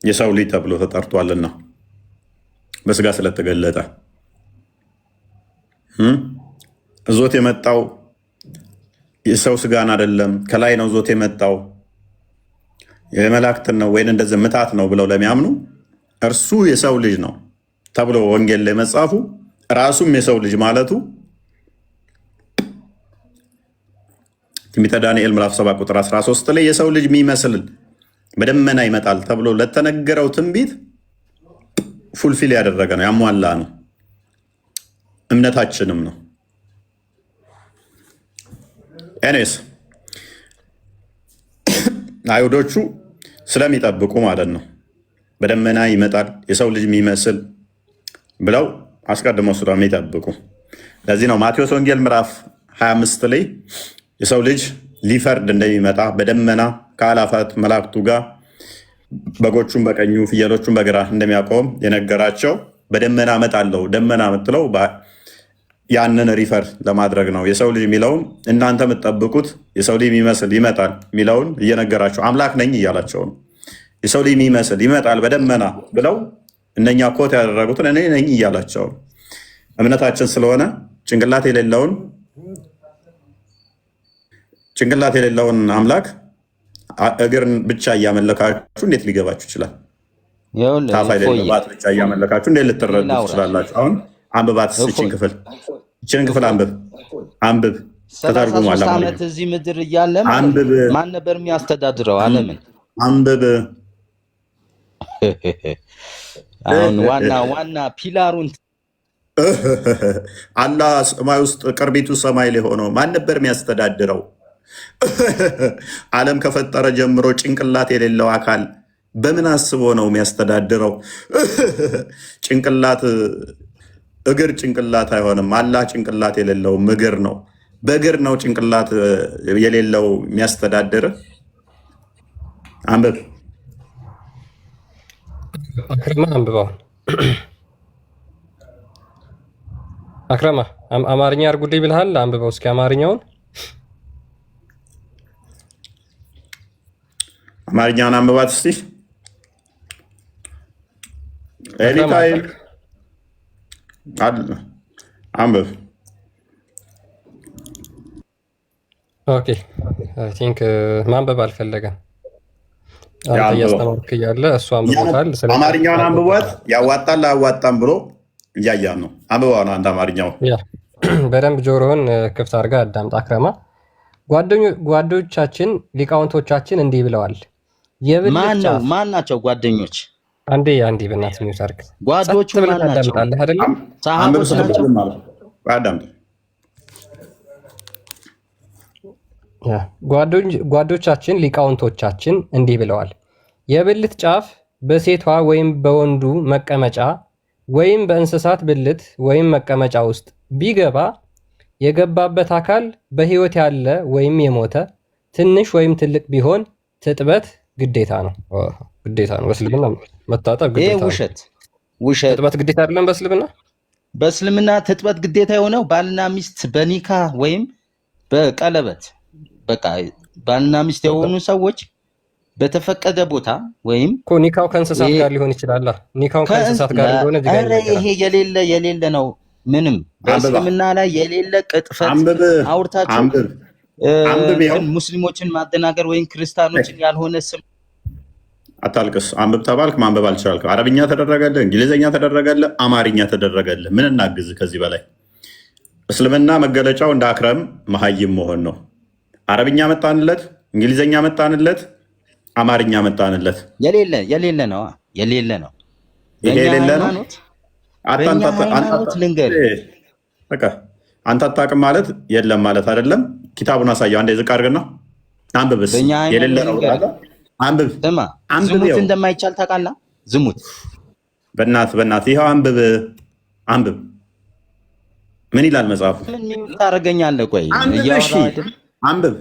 የሰው ልጅ ተብሎ ተጠርቷልና በስጋ ስለተገለጠ እዞት የመጣው የሰው ስጋን አይደለም፣ ከላይ ነው ዞት የመጣው የመላእክትን ነው ወይን እንደዚህ ምታት ነው ብለው ለሚያምኑ እርሱ የሰው ልጅ ነው ተብሎ ወንጌል ላይ መጻፉ ራሱም የሰው ልጅ ማለቱ ትንቢተ ዳንኤል ምዕራፍ 7 ቁጥር 13 ላይ የሰው ልጅ የሚመስል በደመና ይመጣል ተብሎ ለተነገረው ትንቢት ፉልፊል ያደረገ ነው፣ ያሟላ ነው፣ እምነታችንም ነው። ኤኔስ አይሁዶቹ ስለሚጠብቁ ማለት ነው በደመና ይመጣል የሰው ልጅ የሚመስል ብለው አስቀድመው ስለሚጠብቁ፣ ለዚህ ነው ማቴዎስ ወንጌል ምዕራፍ 25 ላይ የሰው ልጅ ሊፈርድ እንደሚመጣ በደመና ከአላፋት መላእክቱ ጋር በጎቹን በቀኙ ፍየሎቹን በግራ እንደሚያቆም የነገራቸው። በደመና እመጣለሁ፣ ደመና የምትለው ያንን ሪፈር ለማድረግ ነው። የሰው ልጅ የሚለውን እናንተ የምትጠብቁት የሰው ልጅ የሚመስል ይመጣል የሚለውን እየነገራቸው አምላክ ነኝ እያላቸው ነው። የሰው ልጅ የሚመስል ይመጣል በደመና ብለው እነኛ ኮት ያደረጉትን እኔ ነኝ እያላቸው ነው። እምነታችን ስለሆነ ጭንቅላት የሌለውን አምላክ እግርን ብቻ እያመለካችሁ እንዴት ሊገባችሁ ይችላል? ታፋ የሌለባት ብቻ እያመለካችሁ እንዴት ልትረዱ ትችላላችሁ? አሁን አንብባት ይችን ክፍል አንብብ ተተርጉሟል። 33 ዓመት እዚህ ምድር እያለ ማን ነበር የሚያስተዳድረው ዓለምን? አንብብ። አሁን ዋና ፒላሩን አላህ ሰማይ ውስጥ ቅርቢቱ ሰማይ ላይ ሆኖ ማን ነበር የሚያስተዳድረው? ዓለም ከፈጠረ ጀምሮ ጭንቅላት የሌለው አካል በምን አስቦ ነው የሚያስተዳድረው? እግር ጭንቅላት አይሆንም። አላህ ጭንቅላት የሌለው እግር ነው። በእግር ነው ጭንቅላት የሌለው የሚያስተዳድር። አንብብ። አክረማ አንብበው። አክረማ አማርኛ አርጉልኝ ብልሃል። አንብበው እስኪ አማርኛውን። አማርኛውን አንብባት እስቲ ኤኒታይም አንብብ። ኦኬ አይ ቲንክ ማንበብ አልፈለገም። አንተ እያስተማርክ እያለ እሱ አንብቦታል። አማርኛውን አንብቧት። ያዋጣል አያዋጣም ብሎ እያያን ነው። አንብቧ ነው አንተ አማርኛው። በደንብ ጆሮህን ክፍት አድርጋ አዳምጥ። አክረማ ጓዶቻችን ሊቃውንቶቻችን እንዲህ ብለዋል። ማን ናቸው ጓደኞች? አንዴ በእናትህ ሚውት አድርግ። ጓዶቹ ማን ናቸው? አይደለም ሰሃቦች ናቸው። ጓዶቻችን ሊቃውንቶቻችን እንዲህ ብለዋል። የብልት ጫፍ በሴቷ ወይም በወንዱ መቀመጫ ወይም በእንስሳት ብልት ወይም መቀመጫ ውስጥ ቢገባ የገባበት አካል በሕይወት ያለ ወይም የሞተ ትንሽ ወይም ትልቅ ቢሆን ትጥበት ግዴታ ነው። በእስልምና መታጠብ ግዴታ ነው። ውሸት። ትጥበት ግዴታ አይደለም በእስልምና ትጥበት ግዴታ የሆነው ባልና ሚስት በኒካ ወይም በቀለበት በቃ ባልና ሚስት የሆኑ ሰዎች በተፈቀደ ቦታ ወይም ኒካው ከእንስሳት ጋር ሊሆን ይችላል። ኒካው ከእንስሳት ጋር እንደሆነ ይሄ የሌለ ነው። ምንም በእስልምና ላይ የሌለ ቅጥፈት አውርታችሁ ሙስሊሞችን ማደናገር ወይም ክርስቲያኖችን ያልሆነ ስም አታልቅስ። አንብብ ተባልክ ማንበብ አልቻልክም። አረብኛ ተደረገልህ፣ እንግሊዝኛ ተደረገልህ፣ አማርኛ ተደረገልህ። ምን እናግዝ ከዚህ በላይ? እስልምና መገለጫው እንደ አክረም መሀይም መሆን ነው። አረብኛ መጣንለት፣ እንግሊዝኛ መጣንለት፣ አማርኛ መጣንለት። የሌለ ነው። ይሄ የሌለ ነው። አንተ አታውቅም ማለት የለም ማለት አይደለም። ኪታቡን አሳየው አንዴ፣ ዝቅ አድርግና አንብብስ። የሌለ ነው አንብብ። ዝሙት እንደማይቻል ታውቃለህ? ዝሙት በእናት ይኸው አንብብ። ምን ይላል መጽሐፉ? ምን ታደርገኛለህ? ቆይ አንብብ።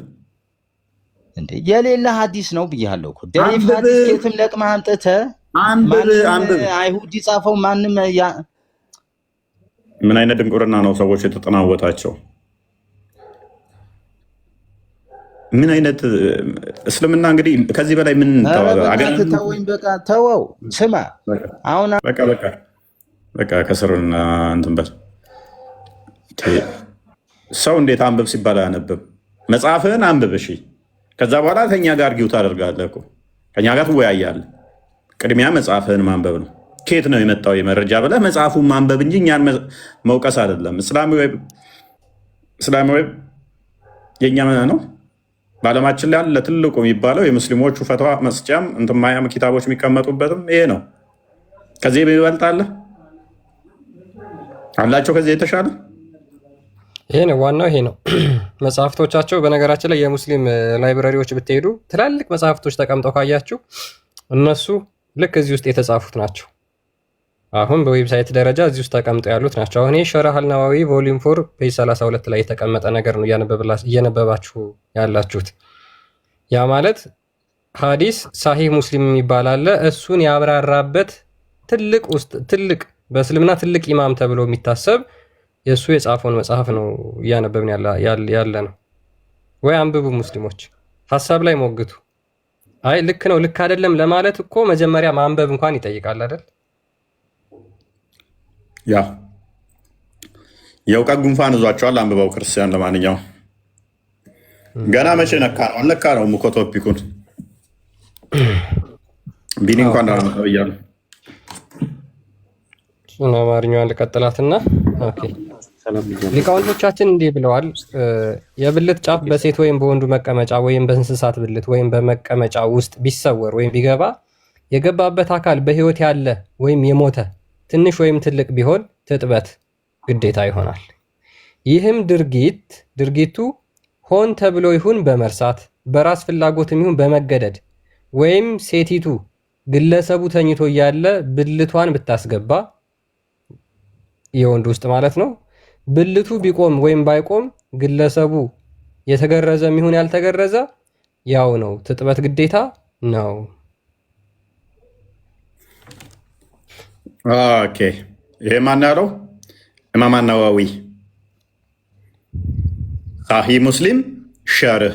እንዴ የሌለ ሐዲስ ነው ብያለሁ እኮ። ደሪፍ ሐዲስ ከየትም ለቅመህ አምጥተህ አንብብ። አይሁድ ይጻፈው ማንም ምን አይነት ድንቁርና ነው ሰዎች የተጠናወታቸው? ምን አይነት እስልምና እንግዲህ ከዚህ በላይ ምን ተወው። ስማ አሁን በቃ ከስሩና እንትን በል። ሰው እንዴት አንብብ ሲባል አያነብም? መጽሐፍህን አንብብ እሺ። ከዛ በኋላ ከኛ ጋር ጊው ታደርጋለህ እኮ ከኛ ጋር ትወያያለህ። ቅድሚያ መጽሐፍህን ማንበብ ነው። ከየት ነው የመጣው የመረጃ ብለህ መጽሐፉን ማንበብ እንጂ እኛን መውቀስ አይደለም። እስላሚ ዌብ የእኛ ነው። በዓለማችን ላይ ያለ ትልቁ የሚባለው የሙስሊሞቹ ፈትዋ መስጫም እንትማያም ኪታቦች የሚቀመጡበትም ይሄ ነው። ከዚህ የሚበልጥ አለ አላቸው? ከዚህ የተሻለ ይሄ ነው ዋናው፣ ይሄ ነው መጽሐፍቶቻቸው። በነገራችን ላይ የሙስሊም ላይብረሪዎች ብትሄዱ ትላልቅ መጽሐፍቶች ተቀምጠው ካያችሁ እነሱ ልክ እዚህ ውስጥ የተጻፉት ናቸው። አሁን በዌብሳይት ደረጃ እዚህ ውስጥ ተቀምጠው ያሉት ናቸው። አሁን ይሄ ሸረህ አልነዋዊ ቮሊዩም 4 ፔጅ 32 ላይ የተቀመጠ ነገር ነው እየነበባችሁ ያላችሁት። ያ ማለት ሐዲስ ሳሂህ ሙስሊም የሚባል አለ። እሱን ያብራራበት ትልቅ በእስልምና ትልቅ ኢማም ተብሎ የሚታሰብ የእሱ የጻፈውን መጽሐፍ ነው እያነበብን ያለ ነው። ወይ አንብቡ ሙስሊሞች፣ ሀሳብ ላይ ሞግቱ። አይ ልክ ነው ልክ አይደለም ለማለት እኮ መጀመሪያ ማንበብ እንኳን ይጠይቃል አይደል? ያ የእውቀት ጉንፋን ይዟቸዋል። አንብበው ክርስቲያን። ለማንኛውም ገና መቼ ነካ ነው አልነካ ነው እኮ ቶፒኩን ቢኒ እንኳን ዳመጣው እያሉ አማርኛዋን ልቀጥላትና ሊቃውንቶቻችን እንዲህ ብለዋል። የብልት ጫፍ በሴት ወይም በወንዱ መቀመጫ ወይም በእንስሳት ብልት ወይም በመቀመጫ ውስጥ ቢሰወር ወይም ቢገባ የገባበት አካል በሕይወት ያለ ወይም የሞተ ትንሽ ወይም ትልቅ ቢሆን ትጥበት ግዴታ ይሆናል። ይህም ድርጊቱ ሆን ተብሎ ይሁን በመርሳት በራስ ፍላጎትም ይሁን በመገደድ ወይም ሴቲቱ ግለሰቡ ተኝቶ እያለ ብልቷን ብታስገባ የወንድ ውስጥ ማለት ነው። ብልቱ ቢቆም ወይም ባይቆም ግለሰቡ የተገረዘ ይሁን ያልተገረዘ ያው ነው፣ ትጥበት ግዴታ ነው። ኦኬ ይሄ ማን ያለው? ኢማም አናዋዊ ሳሂህ ሙስሊም ሸርህ